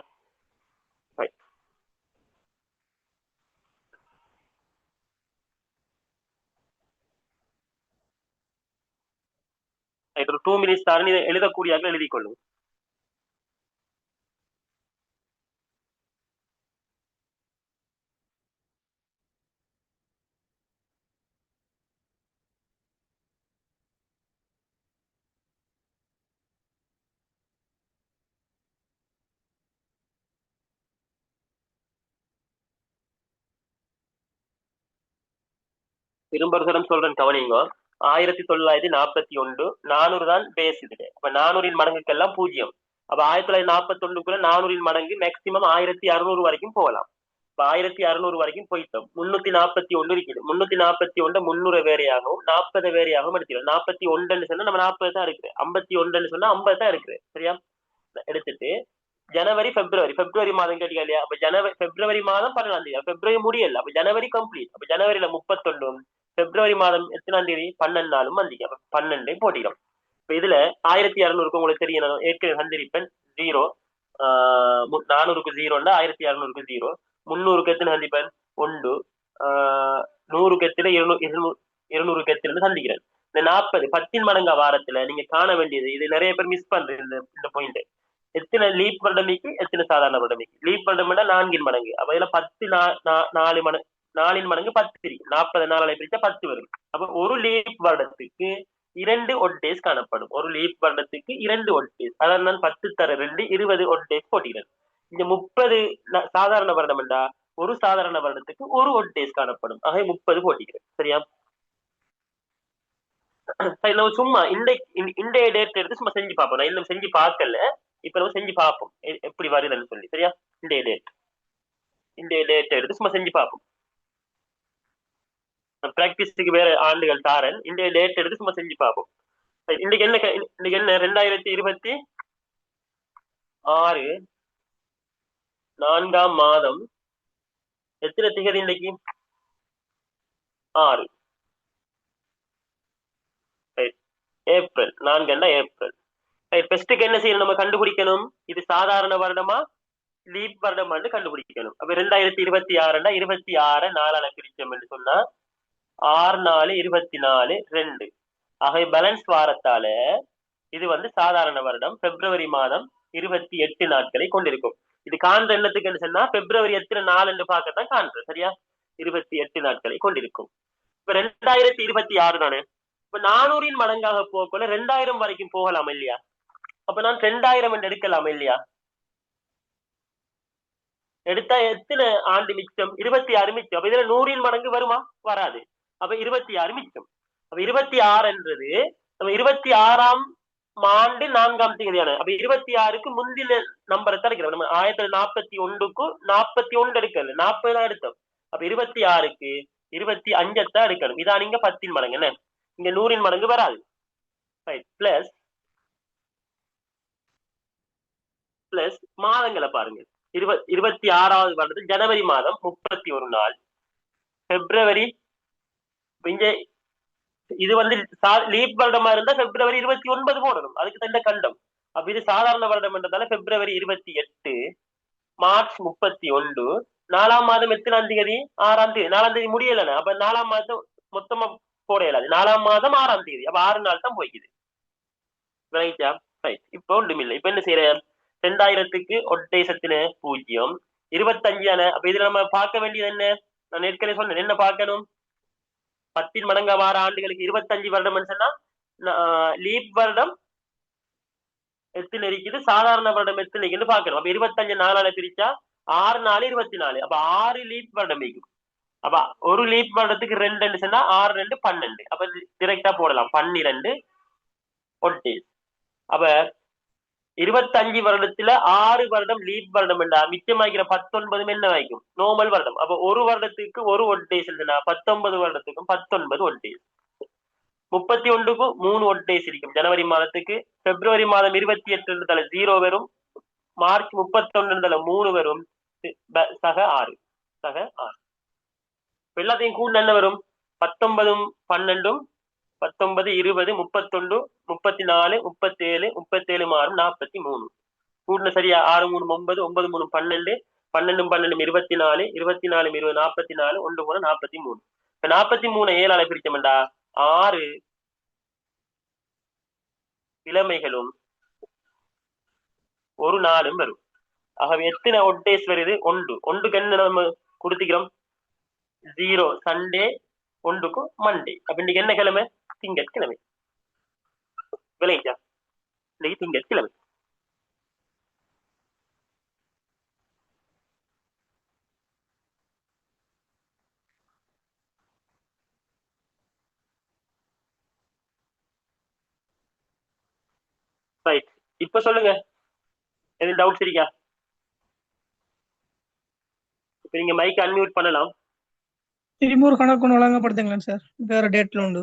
ஒரு 2 மினிட்ஸ் தான் எழுதக்கூடியாக எழுதிக் கொள்ளும். திரும்ப சொல்றேன் கவனிங்க. 1941 400 தான் பேஸ். இதுல அப்ப 400 மடங்குக்கெல்லாம் 0. அப்ப 1941க்குள்ள 400 மடங்கு மேக்சிமம் 1600 வரைக்கும் போகலாம். இப்ப 1600 வரைக்கும் போயிட்டோம். 341 இருக்குது. 341 300 வேறையாகவும் 40 வேறையாகவும் எடுத்துக்கலாம். 41 சொன்னா நம்ம 40 தான் இருக்கு. 51 சொன்னா 50 தான் இருக்கு. சரியா? எடுத்துட்டு ஜனவரி பிப்ரவரி மாதம் கேட்டீங்க இல்லையா? அப்ப பிப்ரவரி மாதம் 12ஆம் தேதி. பிப்ரவரி முடியல. அப்ப ஜனவரி கம்ப்ளீட். அப்ப ஜனவரியில 31, பிப்ரவரி மாதம் எத்தனாம் தேதி 12 நாளும் வந்திக்க. 12 போட்டிடும். இப்ப இதுல 1600க்கு உங்களுக்கு தெரியும், ஏற்கனவே சந்திரிப்பேன். 0 400க்கு 0ன்னா 1600க்கு 0 300க்கு எத்தனை சந்திப்பேன் 1 100க்கு எத்தனை 200க்கு எத்தனை சந்திக்கிறேன். இந்த 40 10 மடங்கா வாரத்துல நீங்க காண வேண்டியது, இது நிறைய பேர் மிஸ் பண்றது இந்த பாயிண்ட். எத்தனை லீப் வருடமைக்கு எத்தனை சாதாரண வருடமைக்கு. லீப் வருடம்னா 4 மடங்கு. அப்ப இதுல 10 4 மடங்கு 4 மடங்கு 10 இருக்கு. 40 நாளால பிரிச்சா 10 வரும். அப்ப ஒரு லீப் வருடத்துக்கு 2 ஒட் டேஸ் காணப்படும். ஒரு லீப் வருடத்துக்கு 2 ஒட் டேஸ். அதாவது நான் 10 தர 2 20 ஒட் டேஸ் போட்டிக்கிறேன். இந்த 30 சாதாரண வருடம் என்றா ஒரு சாதாரண வருடத்துக்கு ஒரு ஒட் டேஸ் காணப்படும். ஆக 30 போட்டிக்கிறேன். சரியா? நம்ம சும்மா இன்றைய டேட் எடுத்து சும்மா செஞ்சு பார்ப்போம். நான் இன்னும் செஞ்சு பார்க்கல, இப்ப நம்ம செஞ்சு பார்ப்போம் எப்படி வருதுன்னு சொல்லி. சரியா? இன்றைய டேட் எடுத்து சும்மா செஞ்சு பார்ப்போம். பிராக்டிஸ்க்கு வேற ஆண்டுகள் தாரன். இன்றைய டேட் எடுத்து சும்மா செஞ்சு பார்ப்போம். இன்னைக்கு என்ன 2026 4ஆம் மாதம் எத்தனை திகதி இன்னைக்கு? 6 ஏப்ரல். 4 ஏப்ரல். பெஸ்ட்டுக்கு என்ன செய்யணும்? நம்ம கண்டுபிடிக்கணும் இது சாதாரண வருடமா லீப் வருடமான்னு கண்டுபிடிக்கணும். அப்ப 2026 26 4ஆல பிரிச்சோம் என்று சொன்னா 6 4 24 2. ஆக பேலன்ஸ் வாரத்தால இது சாதாரண வருடம் பிப்ரவரி மாதம் 28 நாட்களை கொண்டிருக்கும். இது காண்ற எண்ணத்துக்கு சொன்னா பிப்ரவரி எத்தனை நாள் என்று பார்க்கத்தான் காண்ற. சரியா? 28 நாட்களை கொண்டிருக்கும். இப்ப 2026 தானே. இப்ப 400 மடங்காக போகல 2000 வரைக்கும் போகலாம் இல்லையா? அப்ப நான் 2000 என்று எடுக்கலாம் இல்லையா? எடுத்தா எத்தனை ஆண்டு மிச்சம்? 26 மிச்சம். அப்ப இதுல 100 மடங்கு வருமா? வராது. அப்ப 26 மிச்சம். அப்ப 26 என்றது நம்ம 26ஆம் ஆண்டு 4ஆம் தேதியான. அப்ப 26க்கு முந்தின நம்பரை தான் எடுக்கிறோம். நம்ம 1941க்கு 41 எடுக்கல, 40 தான் எடுத்தோம். அப்ப 26க்கு 25 தான் எடுக்கணும். இதான் இங்க 10 மடங்கு. என்ன இங்க 100 மடங்கு வராது. பிளஸ் மாதங்களை பாருங்க. 26வது வருடத்தில் ஜனவரி மாதம் 31 நாள். பிப்ரவரி இங்க இது லீப் வருடமா இருந்தா பிப்ரவரி 29 போடணும். அதுக்கு தந்த கண்டம். அப்ப இது சாதாரண வருடம் என்றதால பிப்ரவரி 28, மார்ச் 31, 4ஆம் மாதம் எத்தனாம் தேதி? 6ஆம் தேதி. 4ஆம் தேதி முடியலன்னு. அப்ப 4ஆம் மாதம் மொத்தமா போட இயலாது. 4ஆம் மாதம் 6ஆம் தேதி. அப்ப 6 நாள் தான் போய்க்குது. இப்போ ஒன்றுமில்லை. இப்ப என்ன செய்யற? 2000க்கு ஒட்டேசத்தின 0, 25 தானே. அப்ப இதுல நம்ம பார்க்க வேண்டியது என்ன? நான் ஏற்கனவே சொன்னேன். என்ன பார்க்கணும்? 10 மடங்கா வார ஆண்டுகளுக்கு 25 வருடம் சொன்னா லீப் வருடம் எத்தனை இருக்குது, சாதாரண வருடம் எத்தனை இருக்குன்னு பார்க்கணும். அப்ப 25 4ஆல பிரிச்சா 6 4 24. அப்ப 6 லீப் வருடம் இருக்கும். அப்ப ஒரு லீப் வருடத்துக்கு 2 சொன்னா 6 2 12. அப்ப டிரெக்டா போடலாம் 12 ஒட்டேஸ். அப்ப 25 வருடத்துல 6 வருடம் லீப் வருடம் என்றா மிச்சமாகிற 19 என்ன வாய்க்கும்? நோமல் வருடம். அப்ப ஒரு வருடத்துக்கு ஒரு ஒட்டேஸ் 19 வருடத்துக்கும் 19 ஒட்டேஸ். 31க்கும் 3 ஒட்டேஸ் இருக்கும். ஜனவரி மாதத்துக்கு. பிப்ரவரி மாதம் 28 0 வரும். மார்ச் 31 3 வரும். சக 6. எல்லாத்தையும் கூட என்ன வரும்? 19 12 19 20 31 34 37 37 மாறும் 43. கூடுன சரியா? 6 3 9 9 3 12 12 12 24 24 20 44 1 3 43. இப்ப 43 7ஆல பிரிச்சோம்டா 6 கிழமைகளும் ஒரு நாளும் வரும். ஆகவே எத்தனை ஒட்டேஸ் வருது? 1. 1க்கு என்ன நம்ம கொடுத்துக்கிறோம்? 0 சண்டே, 1க்கு மண்டே. அப்ப இன்னைக்கு என்ன கிழமை? திங்கட்கிழமை. விளையா? இன்னைக்கு திங்கட்கிழமை. ரைட். இப்ப சொல்லுங்க, எதுவும் டவுட்ஸ் இருக்கா? இப்ப நீங்க மைக் அன்மியூட் பண்ணலாம்.
திரும்பூர் கணக்கு வழங்கப்படுத்துங்களேன் சார். வேற டேட்ல உண்டு.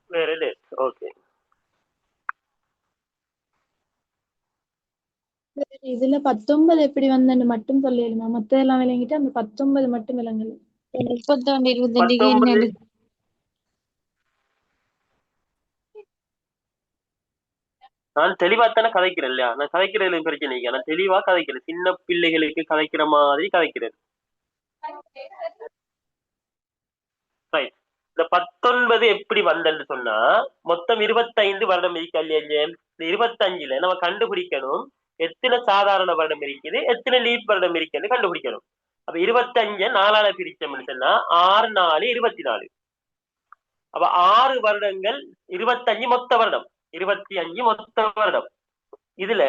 வேற டேட். ஓகே.
இதுல 19 எப்படி வந்தன்னு மட்டும் சொல்லிடுமா? மத்த எல்லாம் விளங்கிட்டு அந்த 19 மட்டும் விளங்கல. 31 22
19 நான் தெளிவாத்தானே கதைக்கிறேன் இல்லையா? நான் கதைக்கிறதுல பிரச்சனை இல்லை. நான் தெளிவா கதைக்கிறேன். சின்ன பிள்ளைகளுக்கு கதைக்கிற மாதிரி கதைக்கிறேன். ரைட். இந்த 19 எப்படி வந்தன்னு சொன்னா, மொத்தம் 25 வருடம் இருக்கு இல்லையா? இந்த 25ல நம்ம கண்டுபிடிக்கணும் எத்தனை சாதாரண வருடம் இருக்குது, எத்தனை லீப் வருடம் இருக்குன்னு கண்டுபிடிக்கணும். அப்ப 25 4ஆல பிரிச்சோம்னு சொன்னா 6 4 24. அப்ப 6 வருடங்கள் 25 மொத்த வருடம், 25 மொத்த வருடம். இதுல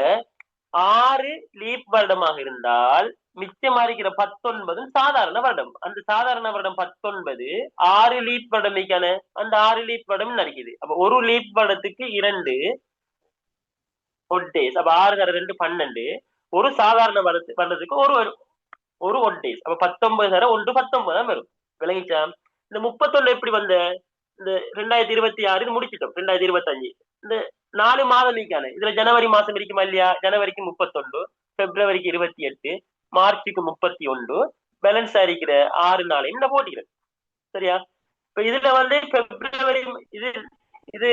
6 லீப் வருடமாக இருந்தால் மிச்சமா இருக்கிற 19 சாதாரண வருடம். அந்த சாதாரண வருடம் 19 6 லீப் வருடம் இருக்கான, அந்த 6 லீப் வருடம் நடக்குது. அப்ப ஒரு லீப் வருடத்துக்கு 2 ஒட் டேஸ். அப்ப 6 தர 2 12. ஒரு சாதாரண வருடத்துக்கு ஒரு ஒட் டேஸ். அப்ப 19 தர 1 19 தான் வரும். விளங்கிச்சா? இந்த 31 எப்படி வந்த? இந்த 2026 இது முடிச்சிட்டோம். 2025 இந்த 4 மாதம் இருக்கானே, இதுல ஜனவரி மாசம் இருக்குமா இல்லையா? ஜனவரிக்கு 31, பிப்ரவரிக்கு 28, மார்ச்சுக்கு 31, பேலன்ஸ் இருக்கிற 6 நாளையும் நான் போட்டிக்கிறேன். சரியா? இப்ப இதுல வந்து பிப்ரவரி இது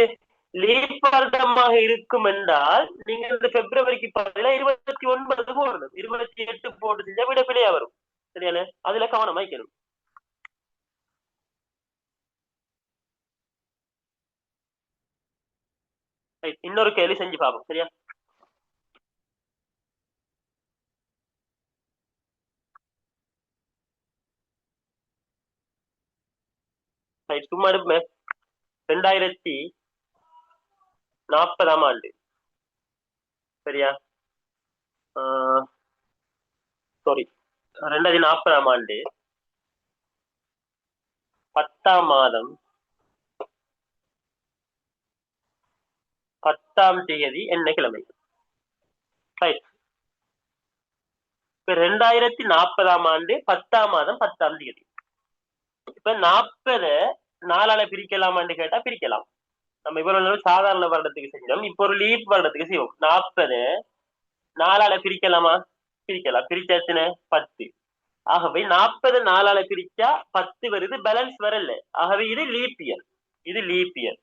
லீப் வருடமாக இருக்கும் என்றால் நீங்க இந்த பிப்ரவரிக்கு பதிலா 29 போடணும். 28 போட்டு செஞ்சா விட பிழையா வரும். சரியான? அதுல கவனமா இருக்கணும். இன்னொரு கேள்வி செஞ்சு பார்ப்போம். சரியா? சும்மா இருப்ப 2040 ஆண்டு. சரியா? சாரி, 2040 ஆண்டு 10ஆம் மாதம் 10ஆம் தேதி என்ன கிழமை? ரைட். இப்ப 2040 ஆண்டு 10ஆம் மாதம் 10ஆம் தேதி. இப்ப 40 4ஆல பிரிக்கலாமான்னு கேட்டா பிரிக்கலாம். நம்ம இவ்வளவு நாள் சாதாரண வருடத்துக்கு செஞ்சோம், இப்போ ஒரு லீப் வருடத்துக்கு செய்வோம். 40 4ஆல பிரிக்கலாமா? பிரிக்கலாம். பிரிச்சாச்சுன்னு 10. ஆகவே 40 4ஆல பிரிச்சா 10 வருது, பேலன்ஸ் வரல. ஆகவே இது லீப் இயர். இது லீப் இயர்.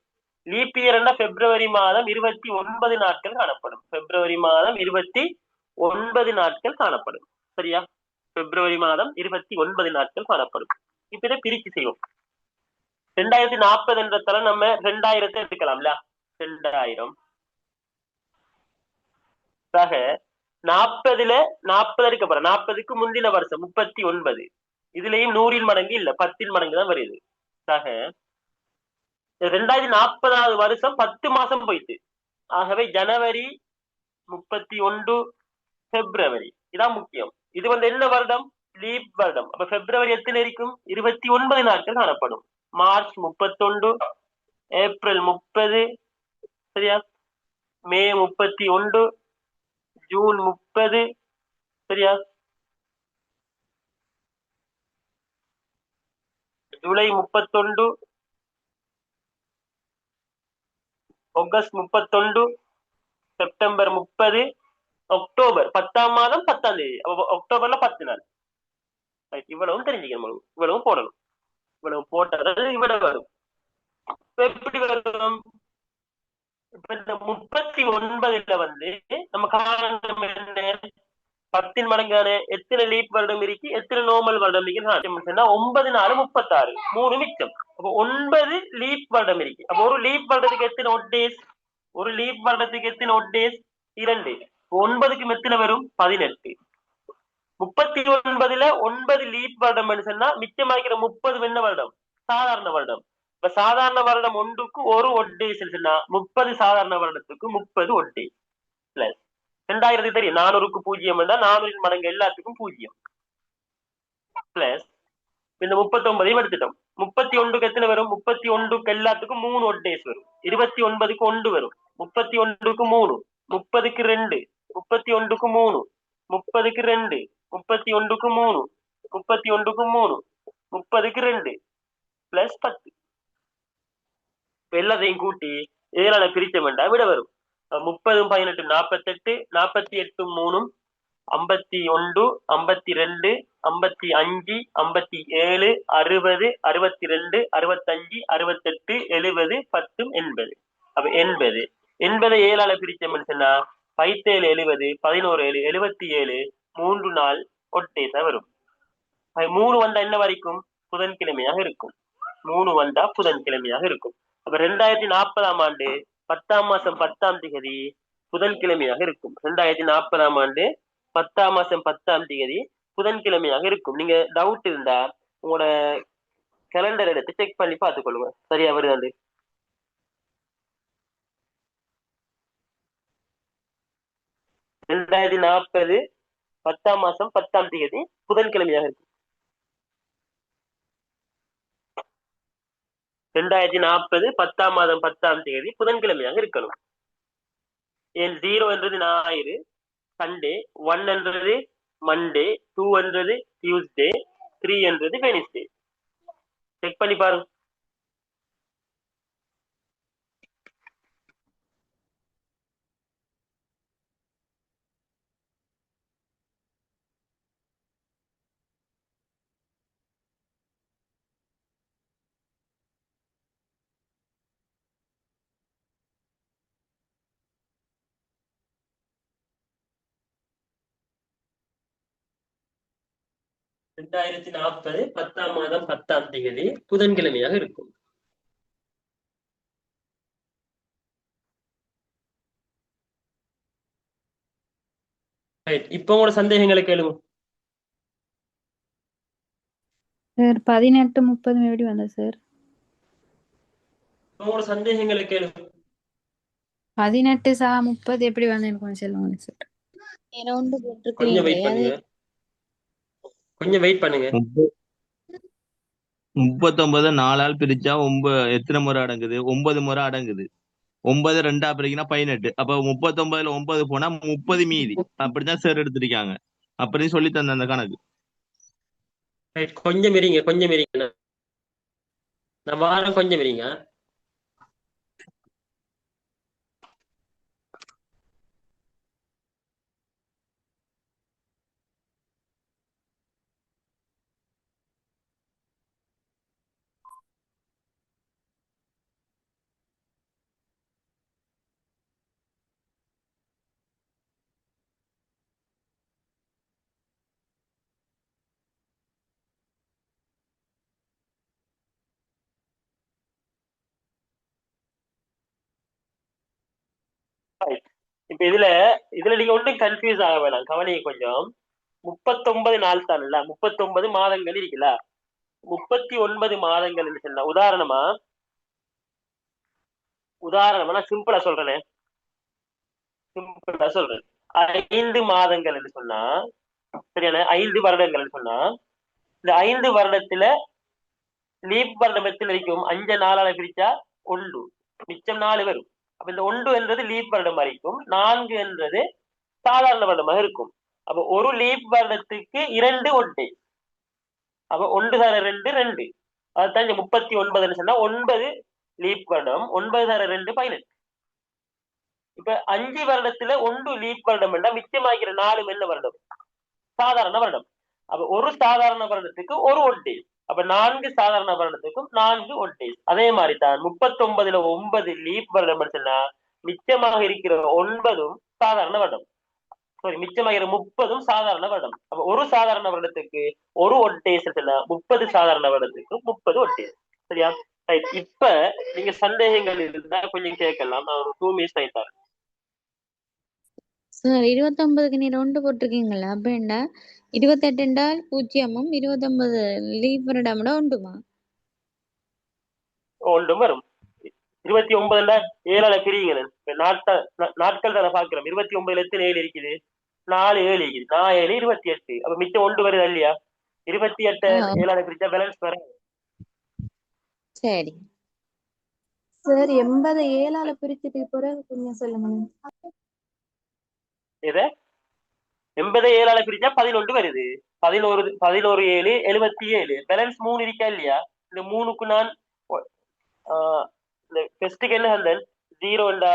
லீப் இயர் பிப்ரவரி மாதம் 29 நாட்கள் காணப்படும். பிப்ரவரி மாதம் 29 நாட்கள் காணப்படும். சரியா? பிப்ரவரி மாதம் 29 நாட்கள் காணப்படும். இப்ப இதை பிரிச்சு செய்வோம். 2040 என்ற தர நம்ம 2000 எடுக்கலாம்ல. 2000 40ல 40 எடுக்க போற. 40க்கு முந்தின வருஷம் 39. இதுலயும் 100 மடங்கு இல்ல, 10 மடங்கு தான் வருது. 2040 வருஷம் 10 மாசம் போயிட்டு. ஆகவே ஜனவரி 31 பிப்ரவரி இதான் முக்கியம். இது வந்து என்ன வருடம்? லீப் வருடம். அப்ப பிப்ரவரி எத்தனை இருக்கும்? 29 நாட்கள் காணப்படும். மார்ச் 31, ஏப்ரல் 30, சரியா? மே 31, ஜூன் 30, சரியா? ஜூலை 31, ஆகஸ்ட் 31, செப்டம்பர் 30, அக்டோபர் 10ஆம் மாதம் 10ஆம் தேதி. அக்டோபர்ல 10 நாள். இவ்வளவும் தெரிஞ்சுக்கணும், இவ்வளவும் போடணும். இவ்வளவு போட்டது இவ்வளவு வரும். எப்படி வரும்? இப்ப இந்த 39ல வந்து நம்ம காரணம் என்ன? 10 மடங்கான எத்தனை லீப் வருடம் இருக்கு, எத்தனை நார்மல் வருடம் இருக்கு? 9 4 36, 3 மிச்சம். அப்ப 9 லீப் வருடம் இருக்கு. அப்ப ஒரு லீப் வருடத்துக்கு எத்தனை ஒட் டேஸ்? ஒரு லீப் வருடத்துக்கு எத்தனை ஒட் டேஸ்? 2. 9க்கு எத்தனை வரும்? 18. 39ல 9 லீப் வருடம் சொன்னா மிச்சமாக்கிற 30 என்ன வருடம்? சாதாரண வருடம். இப்ப சாதாரண வருடம் ஒன்றுக்கு ஒரு ஒட் டேஸ் சொன்னா 30 சாதாரண வருடத்துக்கு 30 ஒட் டேஸ் பிளஸ் 2000 தெரியும் 400க்கு 0 என்றா 400 மடங்கு எல்லாத்துக்கும் 0 பிளஸ் இந்த 39 எடுத்துட்டோம். 31க்கு எத்தனை வரும்? 31க்கு எல்லாத்துக்கும் 3 ஒட் டேஸ் வரும். 29க்கு 1 வரும். 31க்கு 3, 30க்கு 2, 31க்கு 3, 30க்கு 2, 31க்கு 3, 31க்கு 3, 30க்கு 2 பிளஸ் 10. எல்லாத்தையும் கூட்டி 7ஆல பிரிச்ச வேண்டாம், விட வரும். 30 18 48, 48 3 51, 52, 55, 57, 60, 62, 65, 68, 70, 10, 80. அப்ப 80 80 7ஆல பிரிச்சோம்னு சொன்னா 5 7 70 11 7 77 3 நாள் ஒட்டேசா வரும். 3 வந்தா என்ன வரைக்கும் புதன்கிழமையாக இருக்கும். 3 வந்தா புதன்கிழமையாக இருக்கும். அப்ப 2040ஆம் ஆண்டு 10ஆம் மாசம் 10ஆம் திகதி புதன்கிழமையாக இருக்கும். 2040ஆம் ஆண்டு 10ஆம் மாசம் 10ஆம் திகதி புதன்கிழமையாக இருக்கும். நீங்க டவுட் இருந்தா உங்களோட கேலண்டர் எடுத்து செக் பண்ணி பார்த்துக்கொள்ளுங்க, சரியா வருது. 2040 10ஆம் மாசம் 10ஆம் திகதி புதன்கிழமையாக இருக்கும். 2040 10ஆம் மாதம் 10ஆம் தேதி புதன்கிழமையாக இருக்கணும். ஏன் 0 என்றது ஞாயிறு சண்டே, 1 என்றது மண்டே, 2 என்றது டியூஸ்டே, 3 என்றது வெனிஸ்டே. செக் பண்ணி பாருங்க. ரெண்டாயிரத்தி 40 10ஆம் மாதம் 10ஆம் தேதி புதன்கிழமையாக இருக்கும். இப்ப உங்களோட சந்தேகங்களை கேளுங்க.
சார் 18 30 எப்படி வந்தது சார்?
உங்களோட சந்தேகங்களை கேளுங்க.
18 சா 30 எப்படி வந்தேன்னு கொஞ்சம் சொல்லுங்க சார்.
கொஞ்சம் வெயிட் பண்ணுங்க, கொஞ்சம் வெயிட் பண்ணுங்க.
39 4ஆல் பிரிச்சா எத்தனை முறை அடங்குது? 9 முறை அடங்குது. 9 2ஆ பிரிக்கினா 18. அப்ப 39ல 9 போனா 30 மீதி. அப்படிதான் சார் எடுத்திருக்காங்க. அப்படின்னு சொல்லி தந்த அந்த கணக்கு.
கொஞ்சம் இருங்க, கொஞ்சம் இருங்க, நான் வாரம் கொஞ்சம் இருங்க. இப்ப இதுல நீங்க ஒன்றும் கன்ஃபியூஸ் ஆக வேணாம், கவனிங்க கொஞ்சம். 39 நாள் தான்ல, 39 மாதங்கள் இருக்குல்ல, 39 மாதங்கள் சொன்னா உதாரணமா நான் சிம்பிளா சொல்றேன், 5 மாதங்கள் சொன்னா சரியான 5 வருடங்கள் சொன்னா இந்த 5 வருடத்துல லீப் வருடம் எத்தனை இருக்கும்? 5 நாளால பிரிச்சா 1, மிச்சம் 4 வரும். அப்ப இந்த 1 என்றது லீப் வருடம் வரைக்கும், 4 என்றது சாதாரண வருடமாக இருக்கும். அப்ப ஒரு லீப் வருடத்துக்கு 2 ஒட்டே, அப்ப 1 தர 2 2, அதுதான் 39 சொன்னா 9 லீப் வருடம், 9 தர 2 18. இப்ப 5 வருடத்துல 1 லீப் வருடம் என்றா மிச்சமாகிற 4 என்ன வருடம்? சாதாரண வருடம். அப்ப ஒரு சாதாரண வருடத்துக்கு ஒரு ஒட்டே, அப்ப 4 சாதாரண வருடத்துக்கும் 4 ஒட்டேஸ். அதே மாதிரி தான் 39ல 9 லீப் வருடம் சொன்னா மிச்சமாக இருக்கிற 9 சாதாரண வருடம், சாரி மிச்சமாகிற 30 சாதாரண வருடம். அப்ப ஒரு சாதாரண வருடத்துக்கு ஒரு ஒட்டேஸ் 30 சாதாரண வருடத்துக்கு 30 ஒட்டேஸ். சரியா? இப்ப நீங்க சந்தேகங்கள் இருந்தா கொஞ்சம் கேட்கலாம், நான் ஒரு 2 மினிட்ஸ் டைம் தரேன்.
சார் 29க்கு நீ 2 போட்டிருக்கீங்களா? அப்ப என்ன 28 என்றால் 0ம் 29 லீவ் வருடம்னா உண்டுமா?
ஒன்றும் வரும். 29ல 7ஆல பிரியுங்க, நாட்கள் தானே பாக்குறோம். 29ல எத்தனை 7 இருக்குது? 4 7 இருக்குது, 4 7 28. அப்ப மிச்சம் 1 வருதா இல்லையா? 28 7ஆல பிரிச்சா பேலன்ஸ் வர.
சரி
சார் 80 7ஆல பிரிச்சுட்டு பிறகு கொஞ்சம் சொல்லுங்க.
எதை 80 7ஆல பிரிச்சா 11 வருது. 11 7 77, பேலன்ஸ் 3 இருக்கா இல்லையா? இந்த 3க்கு நான் இந்த ஃபெஸ்ட்டுக்கு என்ன ஹண்டன் 0 என்றா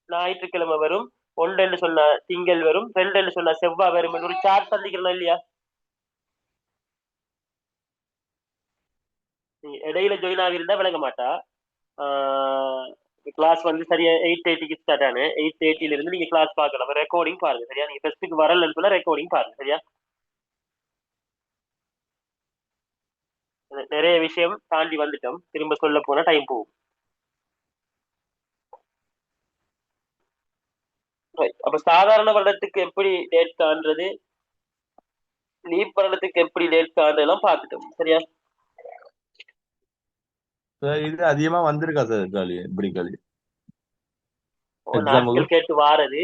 ஞாயிற்றுக்கிழமை வரும், 1 என்று சொன்னா திங்கள் வரும், 2 என்று சொன்னா செவ்வாய் வரும் என்று ஒரு சார்ட் சந்திக்கிறோம் இல்லையா? இடையில ஜாயின் ஆகியிருந்தா விளங்க மாட்டா. கிளாஸ் வந்து சரியா 8:30க்கு ஸ்டார்ட் ஆனு. 8:30ல இருந்து நீங்க கிளாஸ் பார்க்கலாம். ரெக்கார்டிங் பாருங்க சரியா. நீங்க ஃபர்ஸ்ட்டுக்கு வரலன்னு சொல்ல ரெக்கார்டிங் பாருங்க சரியா. நிறைய விஷயம் தாண்டி வந்துட்டோம். திரும்ப சொல்ல போனா டைம் போகும். அப்ப சாதாரண வருடத்துக்கு எப்படி டேட் காண்றது, லீப் வருடத்துக்கு எப்படி டேட் காண்றது எல்லாம் பார்த்துட்டோம் சரியா.
இது அதிகமா வந்திருக்கா சார் கேள்வி இப்படி கேள்வி எக்ஸாமுக்கு?
நாட்கள் கேட்டு வாரது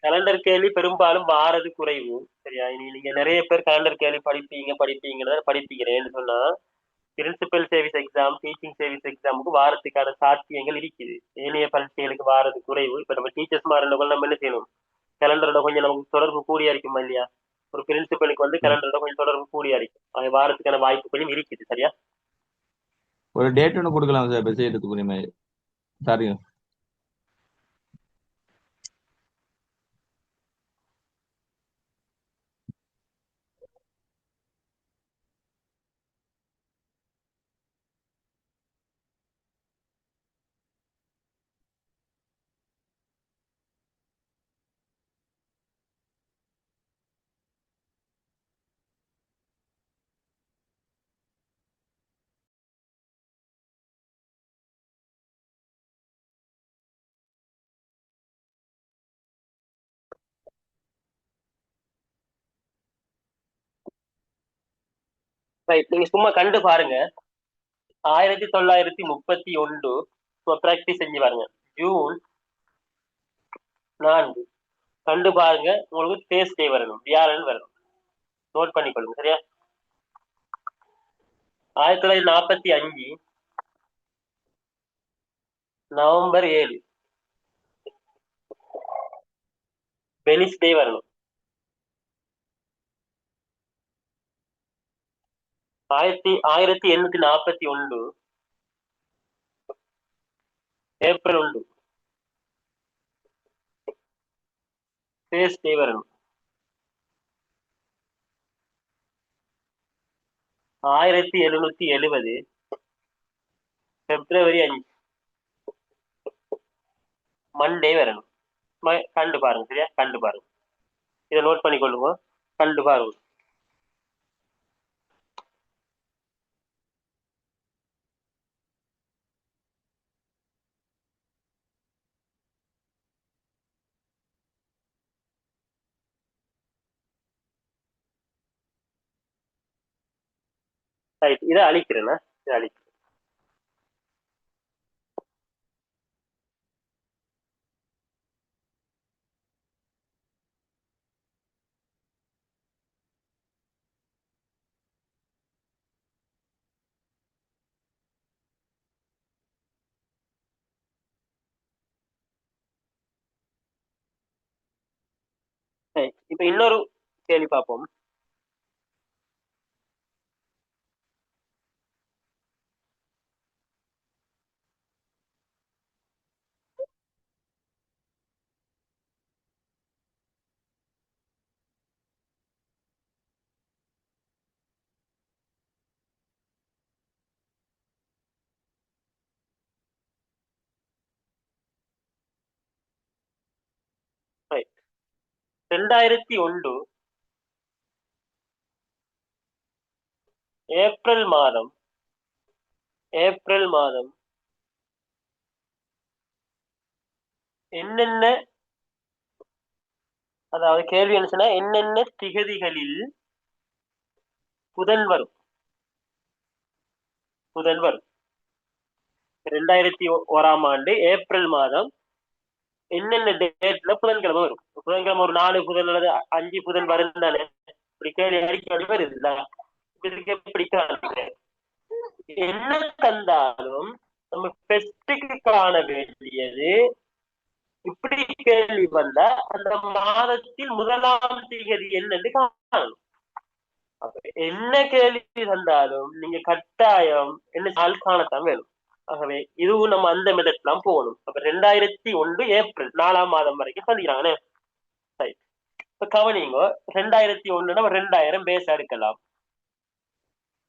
கலண்டர் கேள்வி பெரும்பாலும் வாரது குறைவு சரியா. இனி நீங்க நிறைய பேர் கலண்டர் கேள்வி படிப்பீங்கன்னு சொன்னா principal service exam, teaching service எக்ஸாமுக்கு வாரத்துக்கான சாத்தியங்கள் இருக்குது. ஏனைய பரீட்சைகளுக்கு வாரது குறைவு. இப்ப நம்ம டீச்சர்ஸ் மாதிரி நம்ம என்ன செய்யணும், கேலண்டரோட கொஞ்சம் நமக்கு தொடர்பு கூடியா இருக்குமா இல்லையா. ஒரு பிரின்சிபலுக்கு வந்து கேலண்டரோட கொஞ்சம் தொடர்பு கூடியா இருக்கும். அது வாரத்துக்கான வாய்ப்பு கொஞ்சம் இருக்குது சரியா.
ஒரு டேட் ஒன்று கொடுக்கலாம் சார் இப்ப செய்யறதுக்கு உரிமை சரிங்க.
ரைட், நீங்க சும்மா கண்டு பாருங்க. 1931 பிராக்டிஸ் செஞ்சு பாருங்க. ஜூன் 4 கண்டு பாருங்க. உங்களுக்கு தேர்ஸ்டே வரணும், வியாழன் வரணும். நோட் பண்ணிக்கொள்ளுங்க சரியா. 1945 நவம்பர் 7 வெனிஸ்டே வரணும். 1841 ஏப்ரல் 1 தேர்ஸ்டே வரணும். 1770 பிப்ரவரி 5 மண்டே வரணும். கண்டு பாருங்க சரியா, கண்டு பாருங்க. இதை நோட் பண்ணிக்கொள்ளுங்க, கண்டு பாருங்க. ரைட், இதை அழிக்கிறேன்னா இதை அழிக்கிறேன். இப்ப இன்னொரு கேள்வி பார்ப்போம். ரைட், 2001 ஏப்ரல் மாதம் என்னென்ன, அதாவது கேள்வி என்ன சொன்னா என்னென்ன திகதிகளில் புதன் வரும். 2001 ஏப்ரல் மாதம் என்னென்ன டேட்ல புதன்கிழமை வரும். புதன்கிழமை ஒரு 4 புதன் அல்லது 5 புதன் வரும் தானே. இப்படி கேள்வி அடிக்கடி வருதுல்ல, இதுக்கு எப்படி என்ன தந்தாலும் நம்ம பெஸ்ட்டுக்கு காண வேண்டியது. இப்படி கேள்வி வந்தா அந்த மாதத்தில் 1ஆம் தேதி என்னன்னு காணணும். என்ன கேள்வி தந்தாலும் நீங்க கட்டாயம் என்ன நாள் காணத்தான் வேணும். ஆகவே இதுவும் நம்ம அந்த மெத்தட்லாம் போகணும். அப்ப 2001 ஏப்ரல் 4ஆம் மாதம் வரைக்கும் சந்திக்கிறாங்கன்னு. இப்ப கவனிங்க, 2001 நம்ம 2000 பேஸ் எடுக்கலாம்.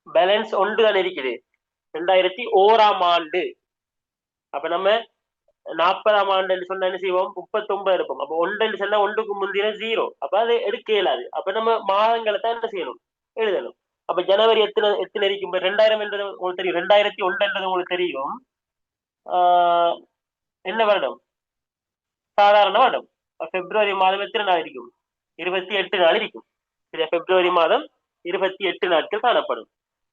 பேலன்ஸ் 1 தான் இருக்குது. 2001ஆம் ஆண்டு. அப்ப நம்ம 40ஆம் ஆண்டு சொன்னா என்ன செய்வோம் 39 இருப்போம். அப்ப ஒன்று சொன்னா ஒன்றுக்கு முந்தின 0, அப்ப அது எடுக்க இயலாது. அப்ப நம்ம மாதங்களை தான் என்ன செய்யணும், எழுதணும். அப்ப ஜனவரி எத்தனை இருக்கும்? 2000 என்றது உங்களுக்கு தெரியும், 2001 என்றது உங்களுக்கு தெரியும். என்ன வருடம்? சாதாரண வருடம். பிப்ரவரி மாதம் எத்தனை நாள் இருக்கும்? 28 நாள் இருக்கும். சரியா? பிப்ரவரி மாதம் 28 நாட்கள் காணப்படும்.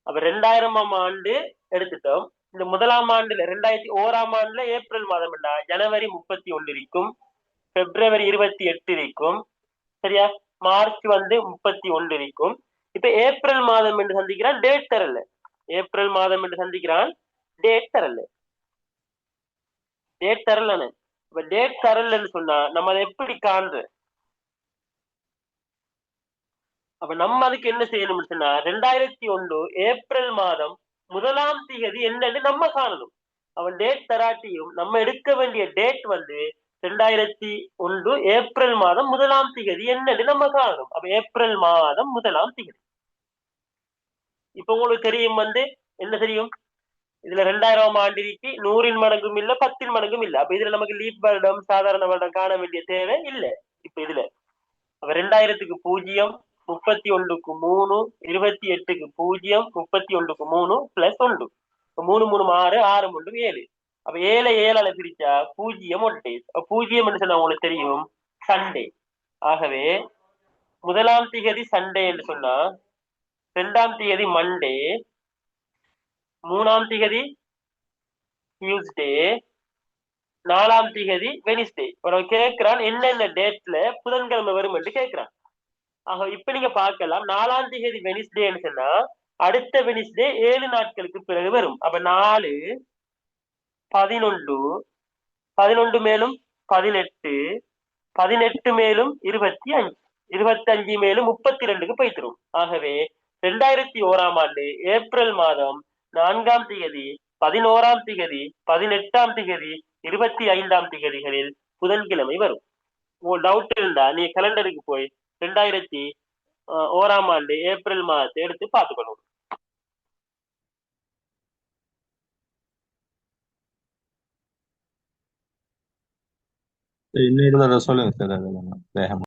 அப்ப 2000ஆம் ஆண்டு எடுத்துட்டோம். இந்த முதலாம் ஆண்டுல 2001ஆம் ஆண்டுல ஏப்ரல் மாதம் என்றா ஜனவரி 31 இருக்கும், பிப்ரவரி 28 இருக்கும், சரியா? மார்ச் 31 இருக்கும். இப்ப ஏப்ரல் மாதம் என்று சந்திக்கிறான், டேட் தரல. ஏப்ரல் மாதம் என்று சந்திக்கிறான், டேட் தரல. டேட் தரலன்னு இப்ப டேட் தரலன்னு சொன்னா நம்ம அதை எப்படி காண்றது? அப்ப நம்ம அதுக்கு என்ன செய்யணும்னு சொன்னா 2001 ஏப்ரல் மாதம் 1ஆம் தேதி என்னன்னு நம்ம காணணும். அவன் டேட் தராட்டியும் நம்ம எடுக்க வேண்டிய டேட் 2001 ஏப்ரல் மாதம் 1ஆம் தேதி என்னன்னு நம்ம காணணும். அப்ப ஏப்ரல் மாதம் 1ஆம் தேதி. இப்ப உங்களுக்கு தெரியும் என்ன தெரியும், இதுல 2000ஆம் ஆண்டிற்கு 100 மடங்கும் இல்ல 10 மடங்கும் இல்ல. அப்ப இதுல நமக்கு லீப் வருடம் சாதாரண வருடம் காண வேண்டிய தேவை இல்லை. இப்ப இதுல அப்ப 2000க்கு 0, 31க்கு 3, 28க்கு 0, 31க்கு 3 பிளஸ் 1. 3 3 6, 6 3 7. அப்ப 7 7ஆல பிரிச்சா 0 ஒட்டே. 0 சொன்னா உங்களுக்கு தெரியும் சண்டே. ஆகவே 1ஆம் தேதி சண்டே என்று சொன்னா 2ஆம் தேதி மண்டே, 3ஆம் தேதி டியூஸ்டே, 4ஆம் தேதி வெனிஸ்டே. கேட்கிறான் என்னென்ன டேட்ல புதன்கிழமை வரும் என்று கேட்கிறான். ஆக இப்ப நீங்க பார்க்கலாம் 4ஆம் தேதி வெனிஸ்டேன்னு சொன்னா அடுத்த வெனிஸ்டே 7 நாட்களுக்கு பிறகு வரும். அப்ப 4 11, 11 மேலும் 18, 18 மேலும் 25, 25 மேலும் 32க்கு போய்த்திரும். ஆகவே 2001ஆம் ஆண்டு ஏப்ரல் மாதம் 4ஆம் தேதி, 11ஆம் தேதி, 18ஆம் தேதி, 25ஆம் தேதிகளில் புதன்கிழமை வரும். டவுட் இருந்தா நீ கேலண்டருக்கு போய் 2001ஆம் ஆண்டு ஏப்ரல் மாதத்தை எடுத்து பார்த்துக்கணும்.
இன்னும் சொல்லுங்க சார், அது வேகமா.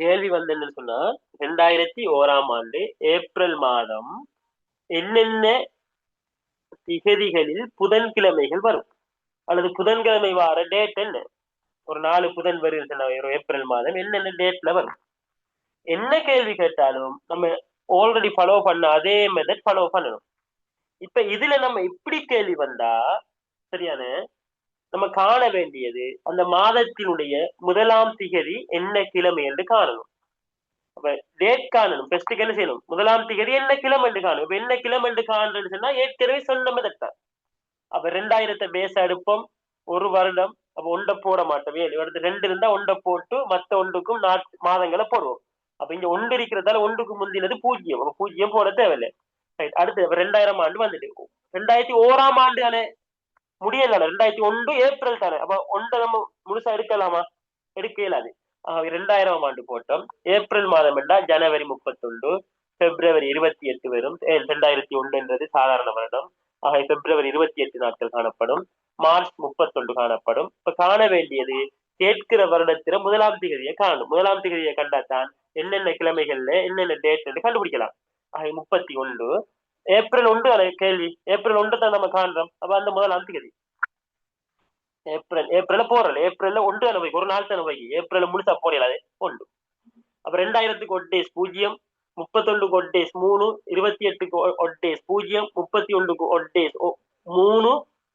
கேள்வி என்னன்னு சொன்னா 2001ஆம் ஆண்டு ஏப்ரல் மாதம் என்னென்ன திகதிகளில் புதன்கிழமைகள் வரும், அல்லது புதன்கிழமை வார டேட் என்ன? ஒரு 4 புதன் வருது ஏப்ரல் மாதம் என்னென்ன டேட்ல வரும். என்ன கேள்வி கேட்டாலும் நம்ம ஆல்ரெடி ஃபாலோ பண்ண அதே மெத்தட் ஃபாலோ பண்ணணும். இப்ப இதுல நம்ம இப்படி கேள்வி வந்தா சரியான நம்ம காண வேண்டியது அந்த மாதத்தினுடைய 1ஆம் தேதி என்ன கிழமை என்று காணணும். அப்ப டேட் காணணும். ஃபர்ஸ்ட்டுக்கு என்ன செய்யணும், 1ஆம் தேதி என்ன கிழமை என்று காணும். இப்ப என்ன கிழமை என்று காணுன்னு சொன்னா ஏற்கனவே சொன்ன மெத்தட் தான். அப்ப 2000 பேச எடுப்போம், ஒரு வருடம். அப்ப ஒன்றை போட மாட்டோம், அடுத்து 2 இருந்தா ஒன்றை போட்டு மத்த ஒன்றுக்கும் மாதங்களை போடுவோம். அப்ப இங்க 1 இருக்கிறதால 1க்கு முந்தினது 0, அப்ப 0 போட தேவையில்லை. அடுத்து 2000ஆம் ஆண்டு வந்துட்டு 2001ஆம் ஆண்டு தானே முடியல, 2001 ஏப்ரல் தானே. அப்ப 1 நம்ம முழுசா எடுக்கலாமா? எடுக்க இயலாது. 2000ஆம் ஆண்டு போட்டோம். ஏப்ரல் மாதம் என்றா ஜனவரி 31, பிப்ரவரி 28 வரும். 2001 என்றது சாதாரண வருடம். பிப்ரவரி 28 நாட்கள் காணப்படும், மார்ச் 31 காணப்படும். இப்ப காண வேண்டியது கேட்கிற வருடத்தில 1ஆம் தேதியை காணும். 1ஆம் தேதியை கண்டாத்தான் என்னென்ன கிழமைகள்ல என்னென்ன டேட் என்று கண்டுபிடிக்கலாம். 31 ஏப்ரல் 1 கேள்வி, ஏப்ரல் 1 தான் நம்ம காண்றோம். அப்ப அந்த 1ஆம் தேதி ஏப்ரல் போறல, ஏப்ரல்ல 1 தானே ஒரு நாள் தானே போய் ஏப்ரல் முழுசா போடலாது 1. அப்ப 2000க்கு 1 டேஸ் 0, 31க்கு 1 டேஸ் 3, 28க்கு 1 டேஸ் 0, 31க்கு 1 டேஸ் 3,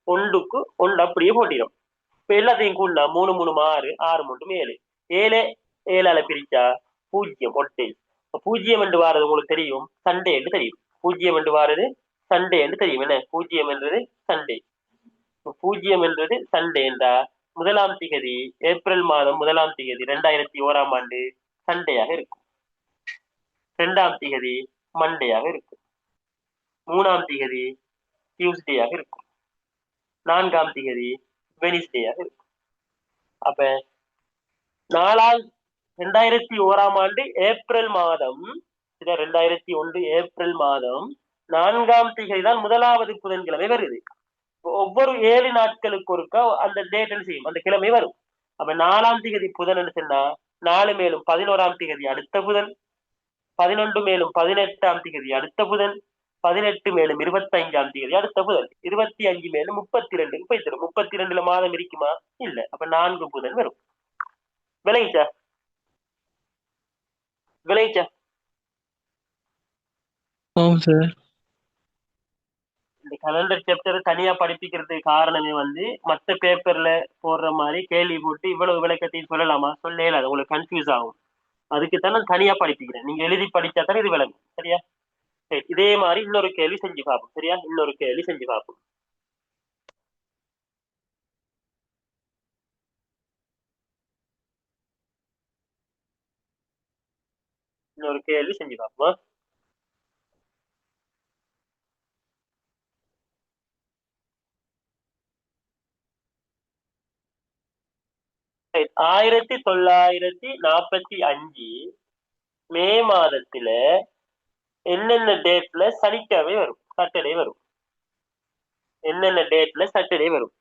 1க்கு 1 அப்படியே போட்டிடும். இப்ப எல்லாத்தையும் கூடா 3 3 6, 6 3 7, 7 7ஆல பிரிச்சா 0 1 டேஸ். 0 என்று வாரது உங்களுக்கு தெரியும் சண்டே என்று தெரியும். 0 என்று வாரது சண்டே என்று தெரியும். என்ன 0 என்றது சண்டே. 0 என்றது சண்டே என்றா 1ஆம் தேதி ஏப்ரல் மாதம் 1ஆம் தேதி 2001ஆம் ஆண்டு சண்டேயாக இருக்கும். 2ஆம் தேதி மண்டேயாக இருக்கும். 3ஆம் தேதி டியூஸ்டேயாக இருக்கும். 4ஆம் தேதி வெனிஸ்டேயாக இருக்கும். அப்ப 2001ஆம் ஆண்டு ஏப்ரல் மாதம் சரியா? 2001 ஏப்ரல் மாதம் 4ஆம் திகதி தான் முதலாவது புதன்கிழமை வருது. ஒவ்வொரு 7 நாட்களுக்கு ஒருக்கா அந்த டேட் செய்யும், அந்த கிழமை வரும். அப்ப 4ஆம் திகதி புதன் சொன்னா 4 மேலும் 11ஆம் திகதி அடுத்த புதன், 11 மேலும் 18ஆம் திகதி அடுத்த புதன், 18 மேலும் 25ஆம் திகதி அடுத்த புதன், 25 மேலும் 32 போய் தரும். 32ல மாதம் இருக்குமா? இல்ல. அப்ப 4 புதன் வரும். விளைச்சா விளைச்சா
ஆமாம் சார்.
இந்த கலண்டர் சாப்டர் தனியா படிப்பிக்கிறதுக்கு காரணமே மற்ற பேப்பர்ல போடுற மாதிரி கேள்வி போட்டு இவ்வளவு விளக்கத்தையும் சொல்லலாமா? சொல்லல, அது உங்களுக்கு கன்ஃபியூஸ் ஆகும். அதுக்குத்தான் நான் தனியா படிப்பிக்கிறேன். நீங்க எழுதி படிச்சா தானே இது விளங்கும். சரியா? சரி, இதே மாதிரி இன்னொரு கேள்வி செஞ்சு பார்ப்போம். சரியா? இன்னொரு கேள்வி செஞ்சு பார்ப்போம். இன்னொரு கேள்வி செஞ்சு பார்ப்போம். சரி, 1945 மே மாதத்துல என்னென்ன டேட்ல சனிக்கிழமை வரும், சாட்டர்டே வரும்? என்னென்ன டேட்ல சாட்டர்டே வரும்?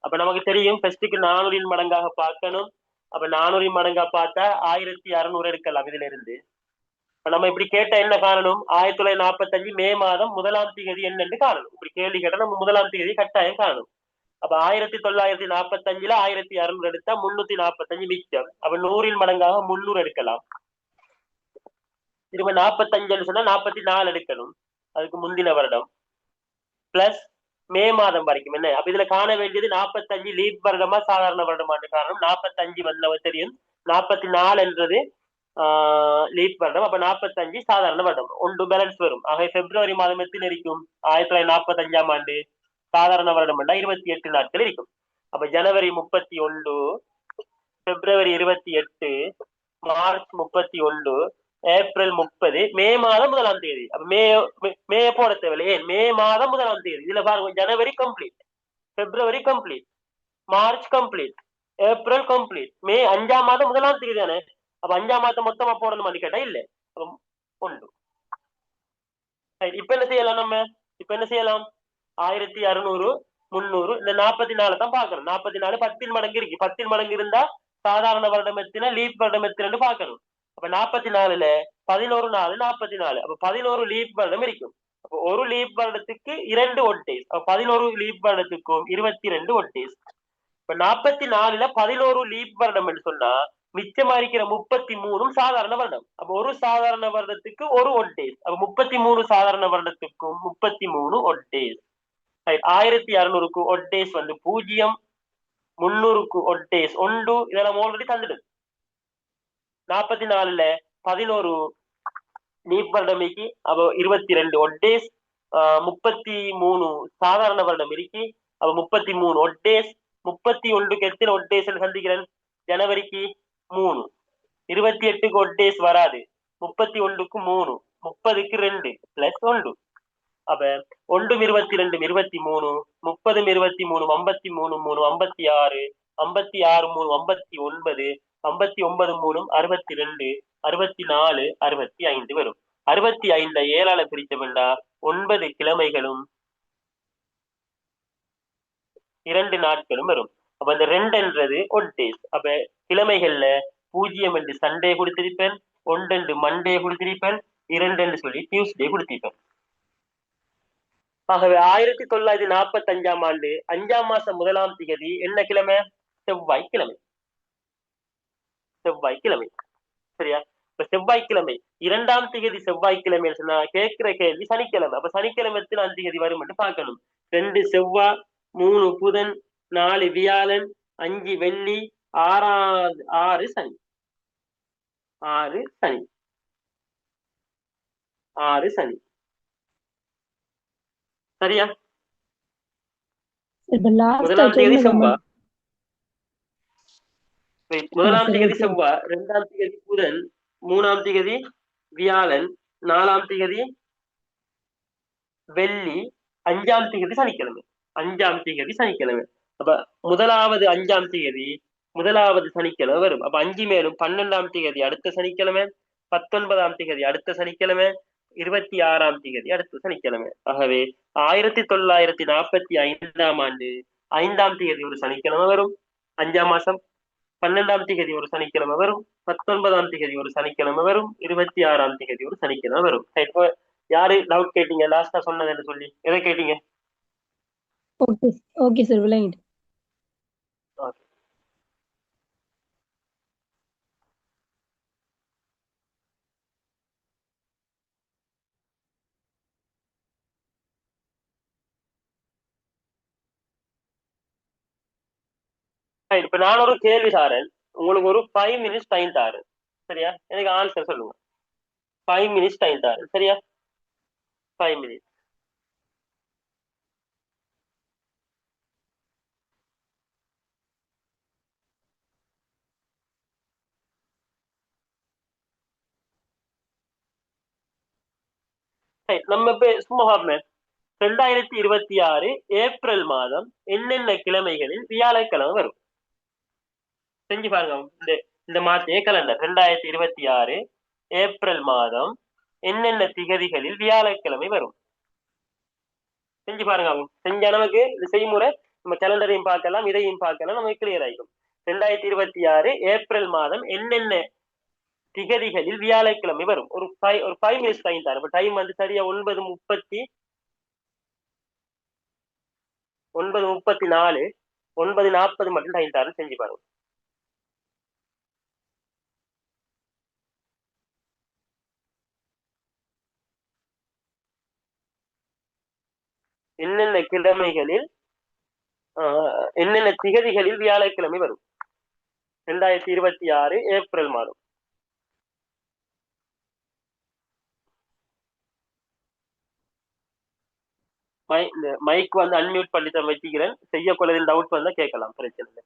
அப்ப நமக்கு தெரியும், ஃபர்ஸ்ட்டுக்கு 400 மடங்காக பார்க்கணும். அப்ப 400 மடங்கா பார்த்தா 1600 எடுக்கலாம் இதுல இருந்து. நம்ம இப்படி கேட்ட என்ன காரணம்? 1945 மே மாதம் 1ஆம் திகதி என்னன்னு காரணம். இப்படி கேள்வி கேட்டா நம்ம 1ஆம் திகதி கட்டாயம் காரணம். அப்ப 1945ல 1600 எடுத்தா 345 மிச்சம். அப்ப 100 மடங்காக 300 எடுக்கலாம். திரும்ப 45 சொன்னா 44 எடுக்கணும், அதுக்கு முந்தின வருடம் பிளஸ் மே மாதம் வரைக்கும். என்ன அப்ப இதுல காண வேண்டியது 45 லீப் வருடமா சாதாரண வருடமான காரணம். 45 வந்தவ தெரியும், 44 என்றது லீப் வருடம். அப்ப 45 சாதாரண வருடம். ஒன்று பேலன்ஸ் வரும். ஆக பிப்ரவரி மாதம் எத்தனை இருக்கும்? 1945ஆம் ஆண்டு சாதாரண வருடம் 28 நாட்கள் இருக்கும். அப்ப ஜனவரி 31, பிப்ரவரி 28, மார்ச் 31, ஏப்ரல் 30, மே மாதம் 1ஆம் தேதி. அப்ப மே போட தேவையில்லை. மே மாதம் 1ஆம் தேதி. இதுல பாருங்க, ஜனவரி கம்ப்ளீட், பிப்ரவரி கம்ப்ளீட், மார்ச் கம்ப்ளீட், ஏப்ரல் கம்ப்ளீட், மே 5ஆம் மாதம் 1ஆம் தேதி தானே. அப்ப 5ஆம் மாதம் மொத்தமா போடணுமான்னு கேட்டா இல்ல, ஒன்று. இப்ப என்ன செய்யலாம்? இப்ப என்ன செய்யலாம்? 1600, 300, இந்த 44 தான் பாக்கணும். 44 10 மடங்கு இருக்கு. 10 மடங்கு இருந்தா சாதாரண வருடம் எத்தனை, லீப் வருடம் எத்தனை பாக்கணும். அப்ப 44ல 11 4 44. அப்ப 11 லீப் வருடம் இருக்கும். அப்ப ஒரு லீப் வருடத்துக்கு 2 ஒட் டேஸ். அப்ப 11 லீப் வருடத்துக்கும் 22 ஒட் டேஸ். இப்ப 44ல 11 லீப் வருடம் என்று சொன்னா மிச்சமா இருக்கிற 33 சாதாரண வருடம். அப்ப ஒரு சாதாரண வருடத்துக்கு ஒரு ஒட் டேஸ். அப்ப 33 சாதாரண வருடத்துக்கும் 33 ஒட் டேஸ். 1600க்கு ஒட் டேஸ் 0, 300க்கு ஒட் டேஸ் 1. இதெல்லாம் ஆல்ரெடி தந்துடுது. 44ல 11 லீப் வருடம் இருக்கு. அப்ப 22 ஒட் டேஸ். 33 சாதாரண வருடம் இருக்கு. அப்ப 33 ஒட் டேஸ். 31க்கு எத்தனை ஒட் டேஸ் சந்திக்கிறேன்? ஜனவரிக்கு 3. 28க்கு ஒட் டேஸ் வராது. 31க்கு 3, 30க்கு 2 பிளஸ் 1. அப்ப 1 22 23, 30 23 53 3 56, 56 3 59, 59 3 62, 64, 65 வரும். 65 7ஆல பிரிச்ச வேண்டா 9 கிழமைகளும் 2 நாட்களும் வரும். அப்ப இந்த 2 என்றது ஒட் டேஸ். அப்ப கிழமைகள்ல 0 என்று சண்டே கொடுத்திருப்பேன், 1 என்று மண்டே கொடுத்திருப்பேன், 2 என்று சொல்லி டியூஸ்டே கொடுத்திருப்பேன். ஆகவே 1945ஆம் ஆண்டு 5ஆம் மாசம் 1ஆம் திகதி என்ன கிழமை? செவ்வாய்க்கிழமை. செவ்வாய்க்கிழமை. சரியா? இப்ப செவ்வாய்க்கிழமை 2ஆம் திகதி செவ்வாய்க்கிழமை சொன்னா கேட்கிற கேள்வி சனிக்கிழமை. அப்ப சனிக்கிழமை எத்தனாம் திகதி வரும் என்று பார்க்கணும். 2 செவ்வாய், 3 புதன், 4 வியாழன், 5 வெள்ளி, 6 சனி. 6 சனி. 6 சனி. சரியா? முதலாம் தேதி செவ்வாய், 1ஆம் திகதி செவ்வாய், 2ஆம் திகதி புதன், 3ஆம் திகதி வியாழன், 4ஆம் திகதி வெள்ளி, 5ஆம் திகதி சனிக்கிழமை. 5ஆம் திகதி சனிக்கிழமை. அப்ப முதலாவது 5ஆம் திகதி முதலாவது சனிக்கிழமை வரும். அப்ப 5 மேலும் 12ஆம் திகதி அடுத்த சனிக்கிழமை, 19ஆம் திகதி அடுத்த சனிக்கிழமை, 26ஆம் திகதி அடுத்த சனிக்கிழமை. ஆகவே 1945ஆம் ஆண்டு 5ஆம் திகதி ஒரு சனிக்கிழமை வரும், 5ஆம் மாசம். 12ஆம் திகதி ஒரு சனிக்கிழமை வரும், 19ஆம் திகதி ஒரு சனிக்கிழமை வரும், 26ஆம் திகதி ஒரு சனிக்கிழமை வரும். இப்போ யாரு டவுட் கேட்டீங்க லாஸ்டா சொன்னதுன்னு சொல்லி எதை கேட்டீங்க?
ஓகே ஓகே சார் விளங்கிட்டு.
Okay. இப்ப நான் ஒரு கேள்வி தாரேன், உங்களுக்கு ஒரு 5 minutes டைம் தாரேன், சரியா? எனக்கு ஆன்சர் சொல்லுங்க. 5 minutes டைம் தாரேன், சரியா? 5 minutes. நம்ம இப்ப சும்மா பார்ப்போம். 2026 ஏப்ரல் மாதம் என்னென்ன கிழமைகளில் வியாழக்கிழமை வரும்? செஞ்சு பாருங்க. இந்த மாதே கலண்டர் 2026 ஏப்ரல் மாதம் என்னென்ன திகதிகளில் வியாழக்கிழமை வரும்? செஞ்சு பாருங்க. செஞ்ச நமக்கு இந்த செய்முறை நம்ம கேலண்டரையும் பார்க்கலாம், இதையும் பார்க்கலாம், நமக்கு கிளியர் ஆகிடும். 2026 ஏப்ரல் மாதம் என்னென்ன திகதிகளில் வியாழக்கிழமை வரும்? ஒரு 5 minutes டைம் தரேன். இப்ப டைம் வந்து சரியா 9:34, 9:40 மட்டும் டைம் தரேன், செஞ்சு பாருங்க. என்னென்ன கிழமைகளில் என்னென்ன திகதிகளில் வியாழக்கிழமை வரும்? 2026 ஏப்ரல் மாதம். மைக் வந்து அன்மியூட் பண்ணி தான் வச்சுக்கிறேன். செய்யக்குள்ளதில் டவுட் வந்தா கேட்கலாம், பிரச்சனை இல்லை.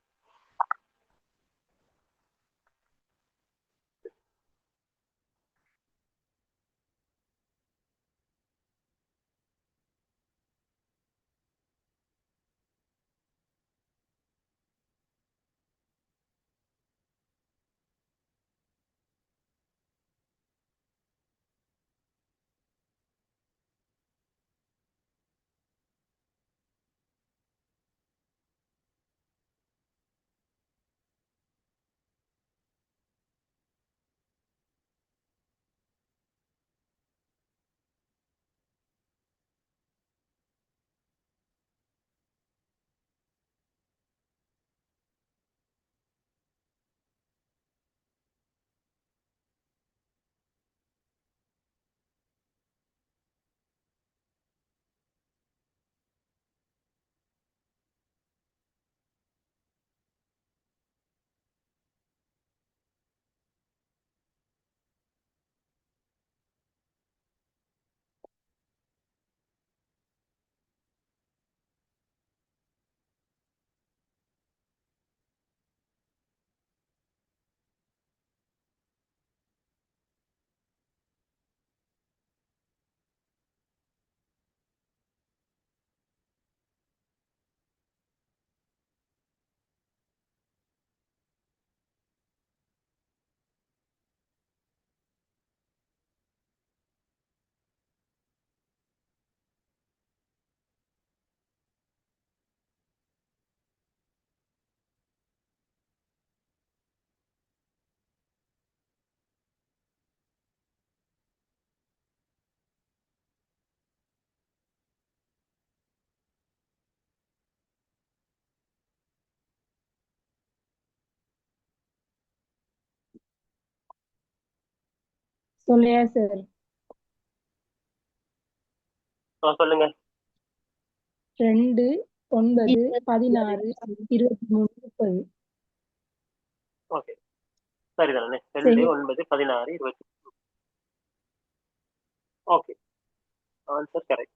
சொல்லையா சார்?
சொல்லுங்க.
2, 9, 16, 23, 30.
ஓகே, சரிதானே? 2, 9, 16, 20. Okay, answer correct.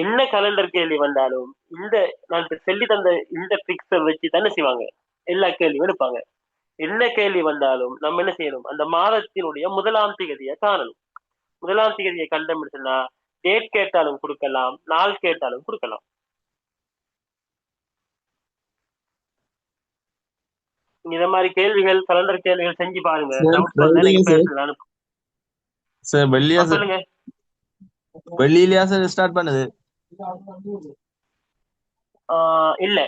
என்ன கேலண்டர் கேள்வி வந்தாலும் இந்த நான் சொல்லி தந்த இந்த ட்ரிக்ஸை வச்சு தானே செய்வாங்க, எல்லா கேள்வியும் எடுப்பாங்க. என்ன கேள்வி வந்தாலும் நம்ம என்ன செய்யணும்? அந்த மாதத்தினுடைய 1ஆம் திகதியை காணணும். 1ஆம் திகதியை கண்டுபிடிச்சுன்னா டேட் கேட்டாலும் கொடுக்கலாம், நாள் கேட்டாலும் கொடுக்கலாம். இந்த மாதிரி கேள்விகள் கலண்டர் கேள்விகள் செஞ்சு பாருங்க.
சார்
டவுட் வந்தா
ஃப்ரைடே
நீங்க
சார்.
பேசலாம். அனுப்பு.
சார் வெள்ளியா சார்?
சொல்லுங்க.
வெள்ளியிலயா சார் ஸ்டார்ட் பண்ணுது?
இல்ல,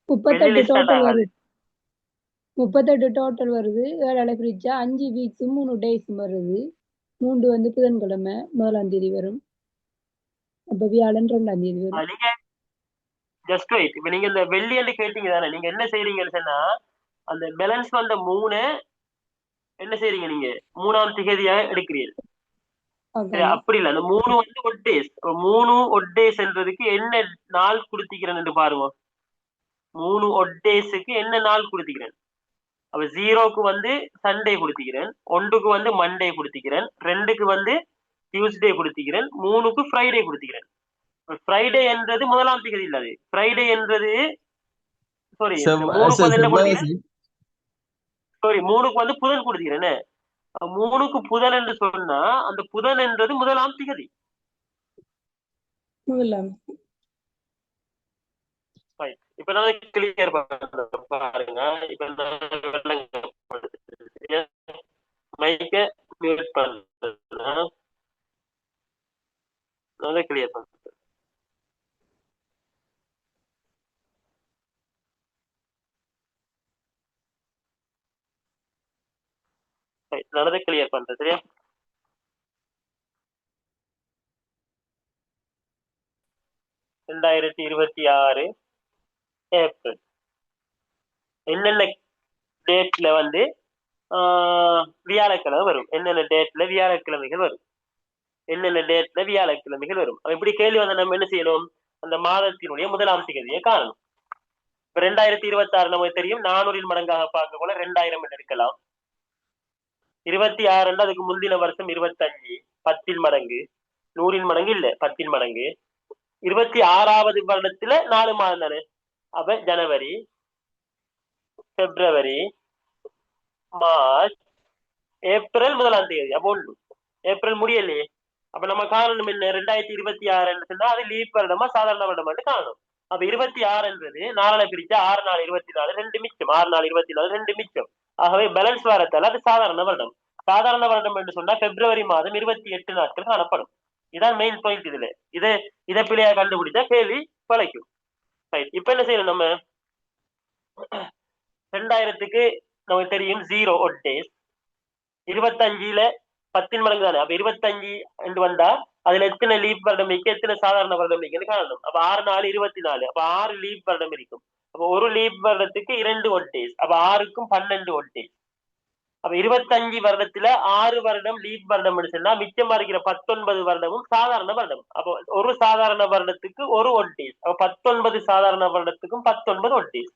38
வெள்ளியில ஸ்டார்ட்
டோட்டல்
ஆகாது.
வருது. 38 டோட்டல் வருது. 7 பிரிச்சா 5 வீக்ஸும் 3 டேஸும் வருது. 3 வந்து புதன்கிழமை 1ஆம் தேதி வரும். அப்ப வியாழன் 2ஆம் தேதி வரும்.
நீங்க ஜஸ்ட் வெயிட். இப்ப நீங்க இந்த வெள்ளி என்று கேட்டீங்க தானே, நீங்க என்ன செய்றீங்கன்னு சொன்னா அந்த பேலன்ஸ் வந்த 3 என்ன செய்றீங்க, நீங்க 3ஆம் திகதியாக எடுக்கிறீர்கள்.
ஓகே.
அப்படி இல்ல, அந்த 3 வந்து ஒட் டேஸ். 3 ஒட் டேஸ் என்றதுக்கு என்ன நாள் கொடுத்திக்கிறேன்னு பாருங்க. 3 ஒட் டேஸுக்கு என்ன நாள் கொடுத்திக்கிறேன். அப்ப 0க்கு வந்து சண்டே கொடுத்திக்கிறேன், 1க்கு வந்து மண்டே கொடுத்திக்கிறேன், 2க்கு வந்து டியூஸ்டே கொடுத்திக்கிறேன், 3க்கு ஃப்ரைடே கொடுத்திக்கிறேன். ஃப்ரைடே என்றது 1ஆம் திகதி இல்ல, அது ஃப்ரைடே என்றது சாரி 3க்கு வந்து என்ன கொடுத்திக்கிறேன், சாரி 3க்கு வந்து புதன் கொடுத்திக்கிறேன். 3க்கு புதன் என்று சொன்னா அந்த புதன் என்றது 1ஆம் திகதி. இப்ப நான் கிளியர் பாருங்க. இப்ப மைக்க மியூட் பண்றேன். நான் கிளியர் பண்றேன். நடந்து கிளியர் பண்றேன். சரியா? (2026) ஏப்ரல் என்னென்ன டேட்ல வந்து வியாழக்கிழமை வரும், என்னென்ன டேட்ல வியாழக்கிழமைகள் வரும், என்னென்ன டேட்ல வியாழக்கிழமைகள் வரும். இப்படி கேள்வி வந்து நம்ம என்ன செய்யணும், அந்த மாதத்தினுடைய 1ஆம் திகதியை காணணும். இப்ப 2026 நமக்கு தெரியும் 400 மடங்காக பார்க்க போல 2000 என்று இருக்கலாம். 26 அதுக்கு முந்தின வருஷம் 25, 10 மடங்கு, 100 மடங்கு இல்ல, 10 மடங்கு. 26வது வருடத்துல 4 மாதம் தானே. அப்ப ஜனவரி, பிப்ரவரி, மார்ச், ஏப்ரல் 1ஆம் தேதி. அப்போ ஏப்ரல் முடியலையே. அப்ப நம்ம காரணம் என்ன, 2026 சொன்னா அது லீப் வருடமா சாதாரண வருடமா காணும். அப்ப 26 என்றது 4 பிரிச்சா 6 4 24 2 மிச்சம், 6 4 24 2 மிச்சம். ஆகவே பேலன்ஸ் வரத்தால அது சாதாரண வருடம். சாதாரண வருடம் என்று சொன்னா பிப்ரவரி மாதம் 28 நாட்கள் காணப்படும். இதான் மெயின் பாயிண்ட். இதுல இதை பிள்ளையா கண்டுபிடிச்சா கேள்வி பழைக்கும். இப்ப என்ன செய்யணும், நம்ம 2000க்கு நமக்கு தெரியும் 0 ஒட் டேஸ். 25ல 10 மடங்கு தானே. அப்ப 25 என்று வந்தா அதுல எத்தனை லீப் வருடம் இருக்கு, எத்தனை சாதாரண வருடம் இருக்குன்னு காணணும். அப்ப 6 4 24. அப்ப 6 லீப் வருடம் இருக்கும். அப்ப ஒரு லீப் வருடத்துக்கு 2 ஒட் டேஸ். அப்ப 6க்கும் 12 ஒட் டேஸ். அப்ப 25 வருடத்துல 6 வருடம் லீப் வருடம் சொன்னா மிச்சமா இருக்கிற 19 வருடமும் சாதாரண வருடம். அப்போ ஒரு சாதாரண வருடத்துக்கு ஒரு ஒட் டேஸ். அப்ப 19 சாதாரண வருடத்துக்கும் 19 ஒட் டேஸ்.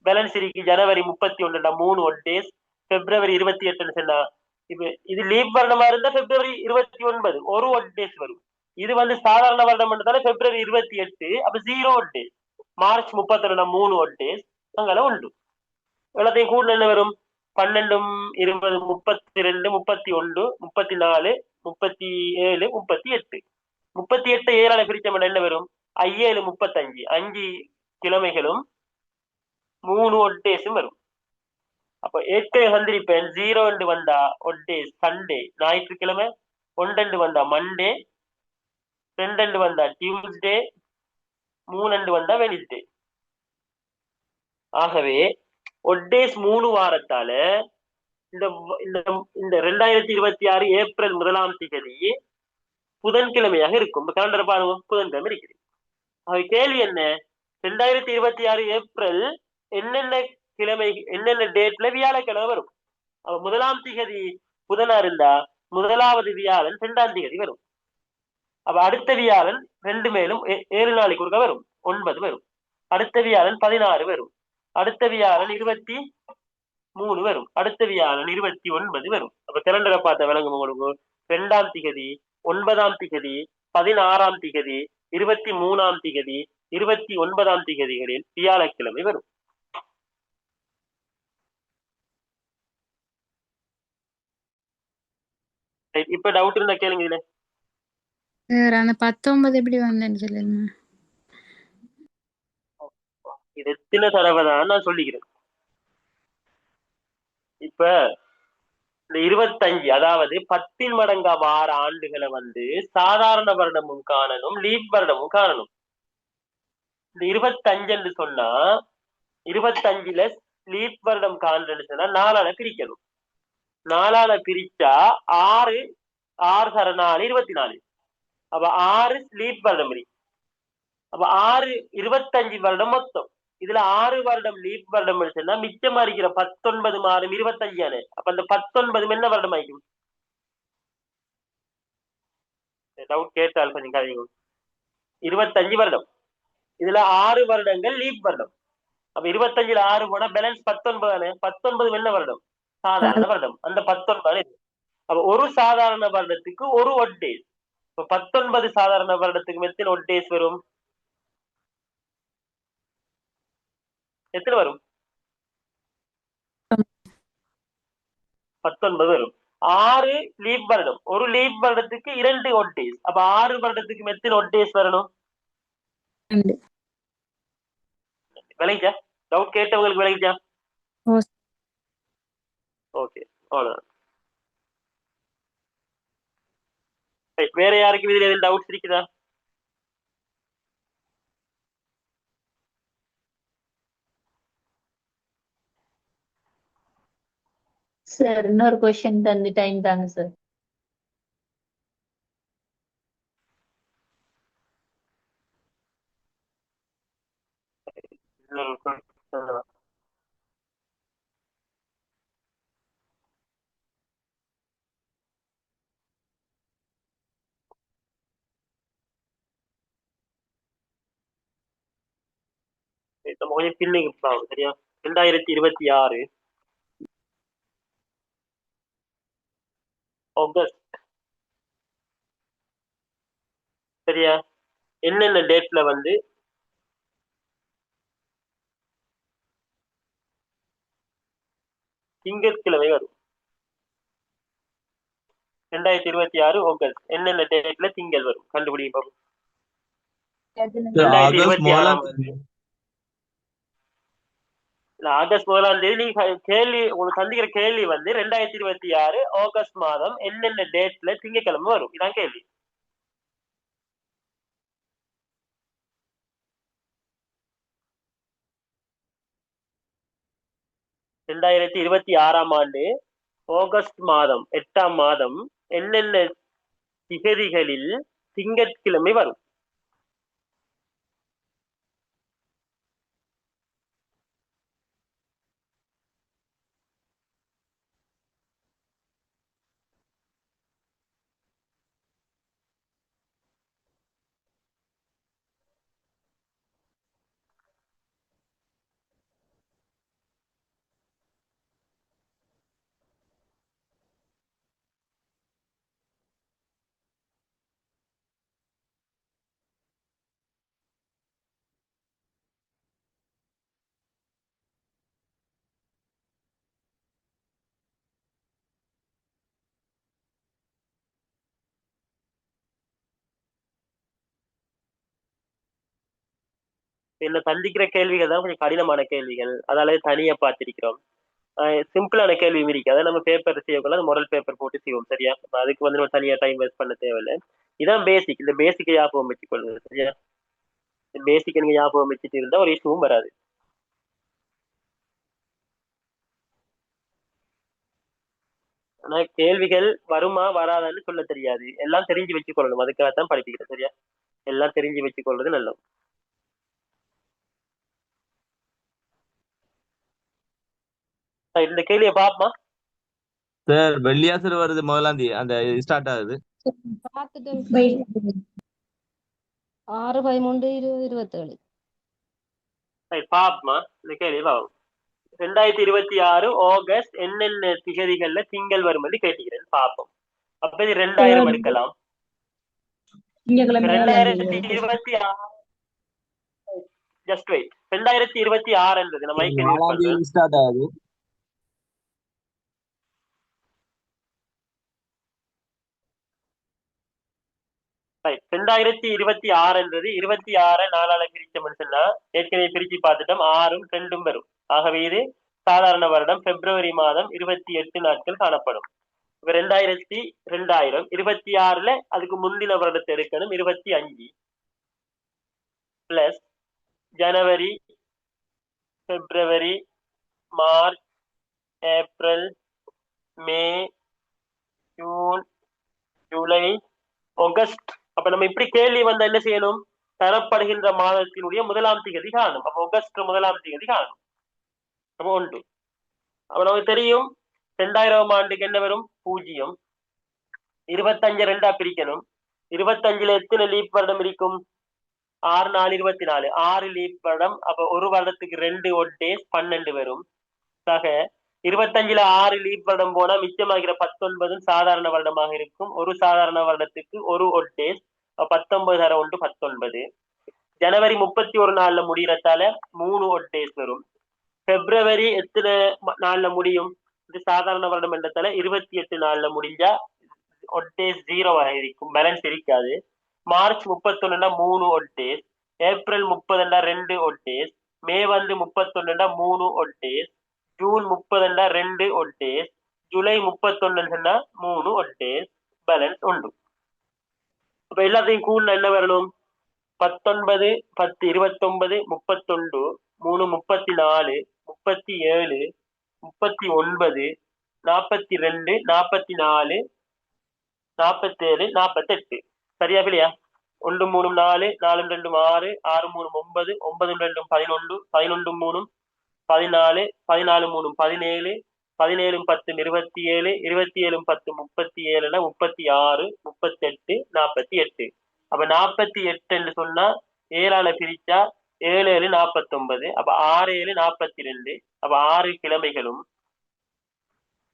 பேலன்ஸ் இருக்கு. ஜனவரி 31 3 ஒட் டேஸ். பிப்ரவரி 28 சொன்னா இப்ப இது லீப் வருடமா இருந்தா பிப்ரவரி 29 ஒரு ஒட் டேஸ் வரும். இது வந்து சாதாரண வருடம் பிப்ரவரி 28 அப்ப 0 ஒட் டேஸ். மார்ச் 32 3 ஒட் டேஸ். அங்கெல்லாம் உண்டு. எல்லாத்தையும் கூட என்ன வரும், 12 20 32 31 34 37 38. 38 7ஆல பிரிச்ச என்ன வரும், 7 35. 5 கிழமைகளும் 3 ஒட் டேஸும் வரும். அப்ப ஏற்கனவே வந்திருப்பேன். 0 வந்தா ஒட் டேஸ் சண்டே ஞாயிற்றுக்கிழமை, 1 வந்தா மண்டே, 2 வந்தா டியூஸ்டே, 3 வந்தா வெனிஸ்டே. ஆகவே ஒட் டேஸ் 3 வாரத்தால இந்த 2026 ஏப்ரல் 1ஆம் தேதி புதன்கிழமையாக இருக்கும். கேலண்டர் பாருங்க, புதன்கிழமை இருக்குது. அவை கேள்வி என்ன, 2026 ஏப்ரல் என்னென்ன கிழமை என்னென்ன டேட்ல வியாழக்கிழமை வரும். 1ஆம் தேதி புதனா இருந்தா 1வது வியாழன் 2ஆம் தேதி வரும். அப்ப அடுத்த வியாழன் 2 மேலும் 7 நாளைக்கு ஒருக்க வரும், 9 வரும். அடுத்த வியாழன் 16 வரும். அடுத்த வியாழன் 23 வரும். அடுத்த வியாழன் 29 வரும். அப்ப கேலண்டரை பார்த்த விளங்கும் உங்களுக்கு 2ஆம் தேதி, 9ஆம் தேதி, 16ஆம் தேதி, 23ஆம் தேதி, 29ஆம் தேதிகளில் வியாழக்கிழமை வரும். இப்ப டவுட் இருந்தா கேளுங்க. இதுல
சார் அந்த 19 எப்படி வந்தேன்னு சொல்லுங்க.
இது எத்தனை தடவை தான் நான் சொல்லிக்கிறேன். இப்ப இந்த 25, அதாவது 10 மடங்கா வார ஆண்டுகளை வந்து சாதாரண வருடமும் காணணும், லீப் வருடமும் காணணும். இந்த 25 சொன்னா 25ல லீப் வருடம் காண்றேன்னு சொன்னா 4ஆல பிரிக்கணும். 4ஆல பிரிச்சா 6 தர 4 24. அப்ப 6 லீப் வருடம் இருக்கு. அப்ப 6 25 வருடம் மொத்தம். இதுல 6 வருடம் லீப் வருடம் சொன்னா மிச்சமா இருக்கிற 19 மாதம் 25. அப்ப அந்த 19 என்ன வருடம் ஆயிக்கும்? டவுட் கேட்டால் கொஞ்சம் கழிவு. 25 வருடம். இதுல 6 வருடங்கள் லீப் வருடம். அப்ப 25ல 6 போனா பேலன்ஸ் 19. 19 என்ன வருடம்? சாதாரண வருடம். அந்த 19. அப்ப ஒரு சாதாரண வருடத்துக்கு ஒரு ஒட் டேஸ். இப்ப 19 சாதாரண வருடத்துக்கு எத்தனை ஒட் டேஸ் வரும்? எத்தனை வரும்? 19 வரும். 6 லீப் வருடம். ஒரு லீப் வருடத்துக்கு 2 ஒட் டேஸ். அப்ப 6 வருடத்துக்கு எத்தனை ஒட் டேஸ் வரணும்? விளைஞ்சா? டவுட் கேட்டவங்களுக்கு விளைஞ்சா? ஓகே, அவ்வளவுதான். வேற யாருக்கு இதுல எதுவும் டவுட்ஸ் இருக்குதா?
சார் இன்னொரு கொஸ்டின் தந்து டைம் தாங்க சார். கொஞ்சம் பின்னுக்கு போகும். சரியா? 2026 ஆகஸ்ட். சரியா? என்னென்ன டேட்ல வந்து திங்கட்கிழமை வரும்? 2026 ஆகஸ்ட் என்னென்ன டேட்ல திங்கள் வரும்? கண்டுபிடிப்போம்.
ஆகஸ்ட் 1
ஆகஸ்ட் 1 நீங்க கேள்வி உங்களுக்கு சந்திக்கிற கேள்வி வந்து 2026 ஆகஸ்ட் மாதம் என்னென்ன டேட்ல திங்கட்கிழமை வரும்? இதான் கேள்வி. ரெண்டாயிரத்தி 26ஆம் ஆண்டு ஆகஸ்ட் மாதம் 8ஆம் மாதம் என்னென்ன திகதிகளில் திங்கட்கிழமை வரும்? என்ன சந்திக்கிற கேள்விகள் தான் கொஞ்சம் கடினமான கேள்விகள், அதால தனியா பார்த்திருக்கிறோம். சிம்பிளான கேள்வி இருக்கு, அதை நம்ம பேப்பர் செய்யக்குள்ள அது மாடல் பேப்பர் போட்டு செய்வோம். சரியா? அதுக்கு வந்து நம்ம தனியா டைம் வேஸ்ட் பண்ண தேவையில்லை. இதான் பேசிக். இந்த பேசிக்கை ஞாபகம் வச்சுக்கொள்ளுங்க. சரியா? பேசிக் நீங்க ஞாபகம் வச்சுட்டு இருந்தா ஒரு இஷ்யூவும் வராது. ஆனா கேள்விகள் வருமா வராதான்னு சொல்ல தெரியாது. எல்லாம் தெரிஞ்சு வச்சுக்கொள்ளணும். அதுக்காகத்தான் படிக்கிறேன். சரியா? எல்லாம் தெரிஞ்சு வச்சுக்கொள்றது நல்லது. இந்த கேள்வியை பாப்பா.
சார் வெள்ளியாசர் வருது 1ஆம் தேதி, அந்த ஸ்டார்ட் ஆகுது.
6/13/2027.
பாப்பமா இந்த கேள்வி பாவம். 2026 ஆகஸ்ட் என்னென்ன திகதிகள்ல திங்கள் வரும் என்று கேட்டுக்கிறேன். பார்ப்போம். அப்ப இது 2000 எடுக்கலாம். 2026 ஜஸ்ட் வெயிட். 2026 என்றது நம்ம
4ஆம் தேதி ஸ்டார்ட் ஆகுது.
ரைட். 2026 என்றது 26 4ஆல பிரிச்சோம்னு சொன்னா ஏற்கனவே பிரிச்சு பார்த்துட்டோம், 6ம் 2ம் வரும். ஆகவே இது சாதாரண வருடம் பிப்ரவரி மாதம் 28 நாட்கள் காணப்படும். இப்ப 2000 26ல அதுக்கு முந்தின வருடத்தை எடுக்கணும், 25 பிளஸ் ஜனவரி, பிப்ரவரி, மார்ச், ஏப்ரல், மே, ஜூன், ஜூலை, ஆகஸ்ட். அப்ப நம்ம இப்படி கேள்வி வந்தா என்ன செய்யணும்? தரப்படுகின்ற மாதத்தினுடைய முதலாம் திகதி காணும். அப்ப ஆகஸ்ட் முதலாம் திகதி காணும். அப்ப 1. அப்ப நமக்கு தெரியும் 2000 ஆண்டுக்கு என்ன வரும்? 0. 25 2ஆ பிரிக்கணும். 25ல எத்தனை லீப் வருடம் இருக்கும்? 6 4 24, 6 லீப் வருடம். அப்ப ஒரு வருடத்துக்கு 2 ஒட் டேஸ், 12 வரும். ஆக 25ல 6 லீப் வருடம் போனா மிச்சமாகிற 19 சாதாரண வருடமாக இருக்கும். ஒரு சாதாரண வருடத்துக்கு ஒரு ஒட் டேஸ், 19 தர 1 19. ஜனவரி 31 நாள்ல முடிகிறதால 3 ஒட் டேஸ் வரும். பிப்ரவரி எத்தனை நாள்ல முடியும்? இது சாதாரண வருடம் என்றதால 28 நாள்ல முடிஞ்சா ஒட் டேஸ் 0 இருக்கும், பேலன்ஸ் இருக்காது. மார்ச் 31 3 ஒட் டேஸ், ஏப்ரல் 30 2 ஒட் டேஸ், மே 31 3 ஒட் டேஸ், ஜூன் 30 2 ஒட் டேஸ், ஜூலை 31 3 ஒட் டேஸ், பேலன்ஸ் 1. அப்ப எல்லாத்தையும் கூடின என்ன வரணும்? 19 10 29 31 3 34 37 39 42 44 47 48. சரியா இல்லையா? 1 3 4 4 2 6 6 3 9 9 2 11 11 3 14 14 3 17 17 10 27 27 10 37 36 38 48. அப்ப 48 என்று சொன்னா 7ஆல பிரிச்சா 7 7 49. அப்ப 6 7 42. அப்ப 6 கிழமைகளும்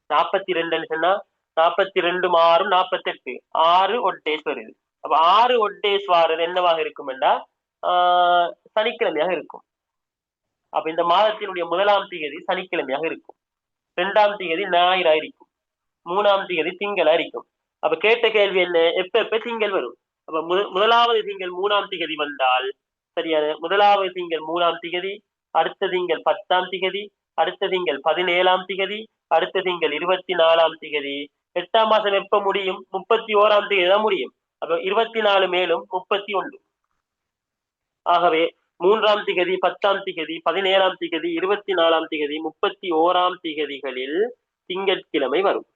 42 சொன்னா 42 6 48, 6 ஒட் டேஸ் வருது. அப்ப 6 ஒட் டேஸ் வாரது என்னவாக இருக்கும் என்றா சனிக்கிழமையாக இருக்கும். அப்ப இந்த மாதத்தினுடைய முதலாம் திகதி சனிக்கிழமையாக இருக்கும், 2ஆம் திகதி ஞாயிறா இருக்கும், 3ஆம் திகதி திங்களா இருக்கும். அப்ப கேட்ட கேள்வி என்ன? எப்ப திங்கள் வரும்? அப்ப முதலாவது திங்கள் 3ஆம் திகதி வந்தால் சரியான, முதலாவது திங்கள் 3ஆம் திகதி, அடுத்த திங்கள் 10ஆம் திகதி, அடுத்த திங்கள் 17ஆம் திகதி, அடுத்த திங்கள் 24ஆம் திகதி. 8ஆம் மாசம் எப்ப முடியும்? 31ஆம் திகதி தான் முடியும். அப்ப 24 மேலும் 31. ஆகவே 3ஆம் திகதி, 10ஆம் திகதி, 17ஆம் திகதி, 24ஆம் திகதி, 31ஆம் திகதிகளில் திங்கட்கிழமை வரும்.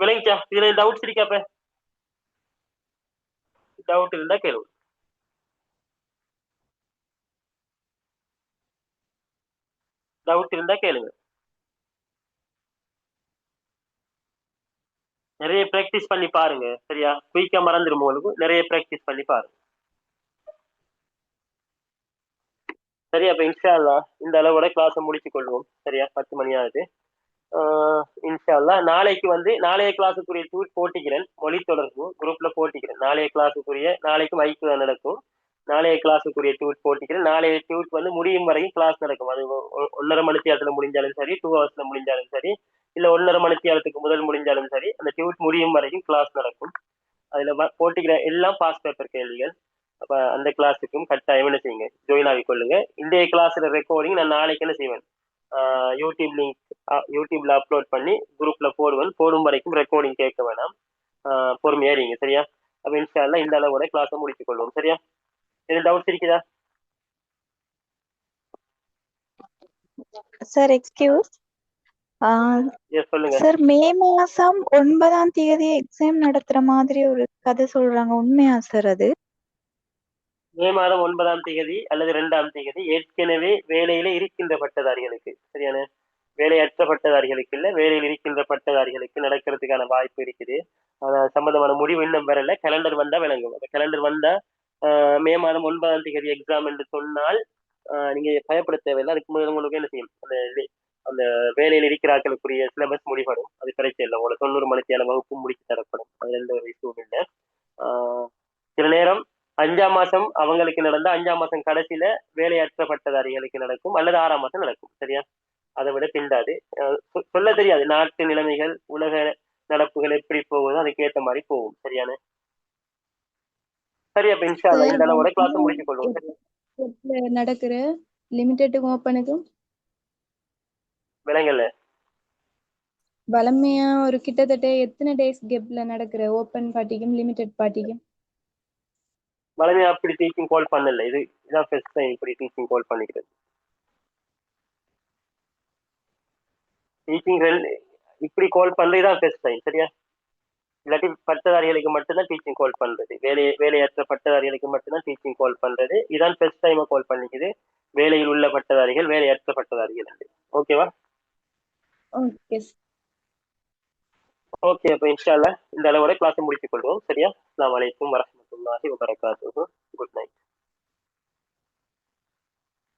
விளங்கிச்சா? இதுல டவுட்ஸ் இருக்காப்ப? டவுட் இருந்தா கேளுங்க. டவுட் இருந்தா கேளுங்க. நிறைய பிராக்டிஸ் பண்ணி பாருங்க, சரியா? குயிக்கா மறந்துடும் உங்களுக்கு. நிறைய பிராக்டிஸ் பண்ணி பாருங்க, சரியா? அப்ப இன்ஷா அல்லாஹ் இந்த அளவோட கிளாஸை முடிச்சு கொள்வோம், சரியா? 10 மணி ஆகுது. இன்ஷா அல்லாஹ் நாளைக்கு நாளைய கிளாஸுக்குரிய டூட் போட்டிக்கிறேன், மொழி தொடர்பு குரூப்ல போட்டிக்கிறேன். நாளைய கிளாஸுக்குரிய, நாளைக்கு மைக்கு தான் நடக்கும், நாளைய கிளாஸுக்குரிய டூட் போட்டிக்கிறேன். நாளைய டூட் முடியும் வரைக்கும் கிளாஸ் நடக்கும். அது 1.5 மணி நேரத்துல முடிஞ்சாலும் சரி, 2 ஹவர்ஸ்ல முடிஞ்சாலும் சரி, இல்ல 1.5 மணி நேரத்துக்கு முதல் முடிஞ்சாலும் சரி, அந்த டியூட் முடியும் வரைக்கும் கிளாஸ் நடக்கும். அதுல போட்டிக்கிற எல்லாம் பாஸ் பேப்பர் கேள்விகள். அப்ப அந்த கிளாஸுக்கும் கட்டாயம் என்ன செய்யுங்க, ஜாயின் ஆகிக்கொள்ளுங்க. இன்றைய கிளாஸ்ல ரெக்கார்டிங் நான் நாளைக்கு என்ன செய்வேன், யூடியூப் லிங்க் யூடியூப்ல அப்லோட் பண்ணி குரூப்ல போடுவேன். போடும் வரைக்கும் ரெக்கார்டிங் கேட்க வேணாம், பொறுமையா இருங்க, சரியா? அப்ப இன்ஷா அல்லாஹ் இந்த அளவோட கிளாஸை முடித்துக் கொள்வோம், சரியா? எதுவும் டவுட்ஸ் இருக்குதா?
சார் எக்ஸ்கியூஸ்
சொல்லுங்க.
சார், மே மாசம் 9ஆம் தேதி எக்ஸாம் நடத்துற மாதிரி ஒரு கதை சொல்றாங்க, உண்மையா சார் அது?
மே மாதம் 9ஆம் தேதி அல்லது 2ஆம் தேதி ஏற்கனவே வேலையில இருக்கின்ற பட்டதாரிகளுக்கு, சரியான, வேலையற்ற பட்டதாரிகளுக்கு இல்ல, வேலையில் இருக்கின்ற பட்டதாரிகளுக்கு நடக்கிறதுக்கான வாய்ப்பு இருக்குது. சம்பந்தமான முடிவு இன்னும் வரல. கேலண்டர் வந்தா விளங்கும். அந்த கேலண்டர் வந்தா மே மாதம் 9ஆம் தேதி எக்ஸாம் என்று சொன்னால் நீங்க பயப்பட தேவையில்லை. அதுக்கு முதல்ல உங்களுக்கு என்ன செய்யும், அந்த வேலையில் இருக்கிறார்களுக்குரிய சிலபஸ் முடிவடும். அது பிரச்சனை இல்லை. உங்களுக்கு 90 மணித்தியால வகுப்பு முடிச்சு தரப்படும். அதுல எந்த ஒரு இஷ்யூவும் இல்லை. சில நேரம் 5ஆம் மாசம் அவங்களுக்கு நடந்தா 5ஆம் மாசம் கடைசியில வேலையற்ற பட்டதாரிகளுக்கு நடக்கும், அல்லது 6ஆம் மாசம் நடக்கும், சரியா? அதை விட பிண்டாது. சொல்ல தெரியாது. நாட்டு நிலைமைகள், உலக நடப்பு நிகழ்வுகள் எப்படி போகுதோ அதுக்கேற்ற மாதிரி போகும். சரியான சரி. அப்ப இன்ஷா அல்லாஹ்
சார்
இந்த அளவோட கிளாஸ் முடிச்சு கொள்வோம்.
நடக்கிற லிமிடெட்டுக்கும் ஓப்பனுக்கும்
விலங்கல்ல
வளமையா ஒரு கிட்டத்தட்ட எத்தனை டேஸ் கேப்ல நடக்கிற ஓப்பன் பார்ட்டிக்கும் லிமிடெட் பார்ட்டிக்கும்?
வளமையா அப்படி டீச்சிங் கால் பண்ணல. இதான் ஃபர்ஸ்ட் டைம் இப்படி டீச்சிங் கால் பண்ணிக்கிறது. டீச்சிங் இப்படி கால் பண்றது தான் ஃபர்ஸ்ட் டைம். சரியா? இல்லாட்டி பட்டதாரிகளுக்கு மட்டும்தான் டீச்சிங் கால் பண்றது. வேலையற்ற பட்டதாரிகளுக்கு மட்டும்தான் டீச்சிங் கால் பண்றது. இதான் ஃபர்ஸ்ட் டைமா கால் பண்ணிக்குது. வேலையில் உள்ள பட்டதாரிகள், வேலையற்ற பட்டதாரிகள். ஓகேவா?
ஓகே.
ஓகே. அப்ப இன்ஷா அல்லாஹ் இந்த அளவோட கிளாஸ் முடித்துக் கொள்வோம். சரியா? அஸ்ஸலாமு அலைக்கும் வரஹ்மத்துல்லாஹி வபரகாத்துஹு.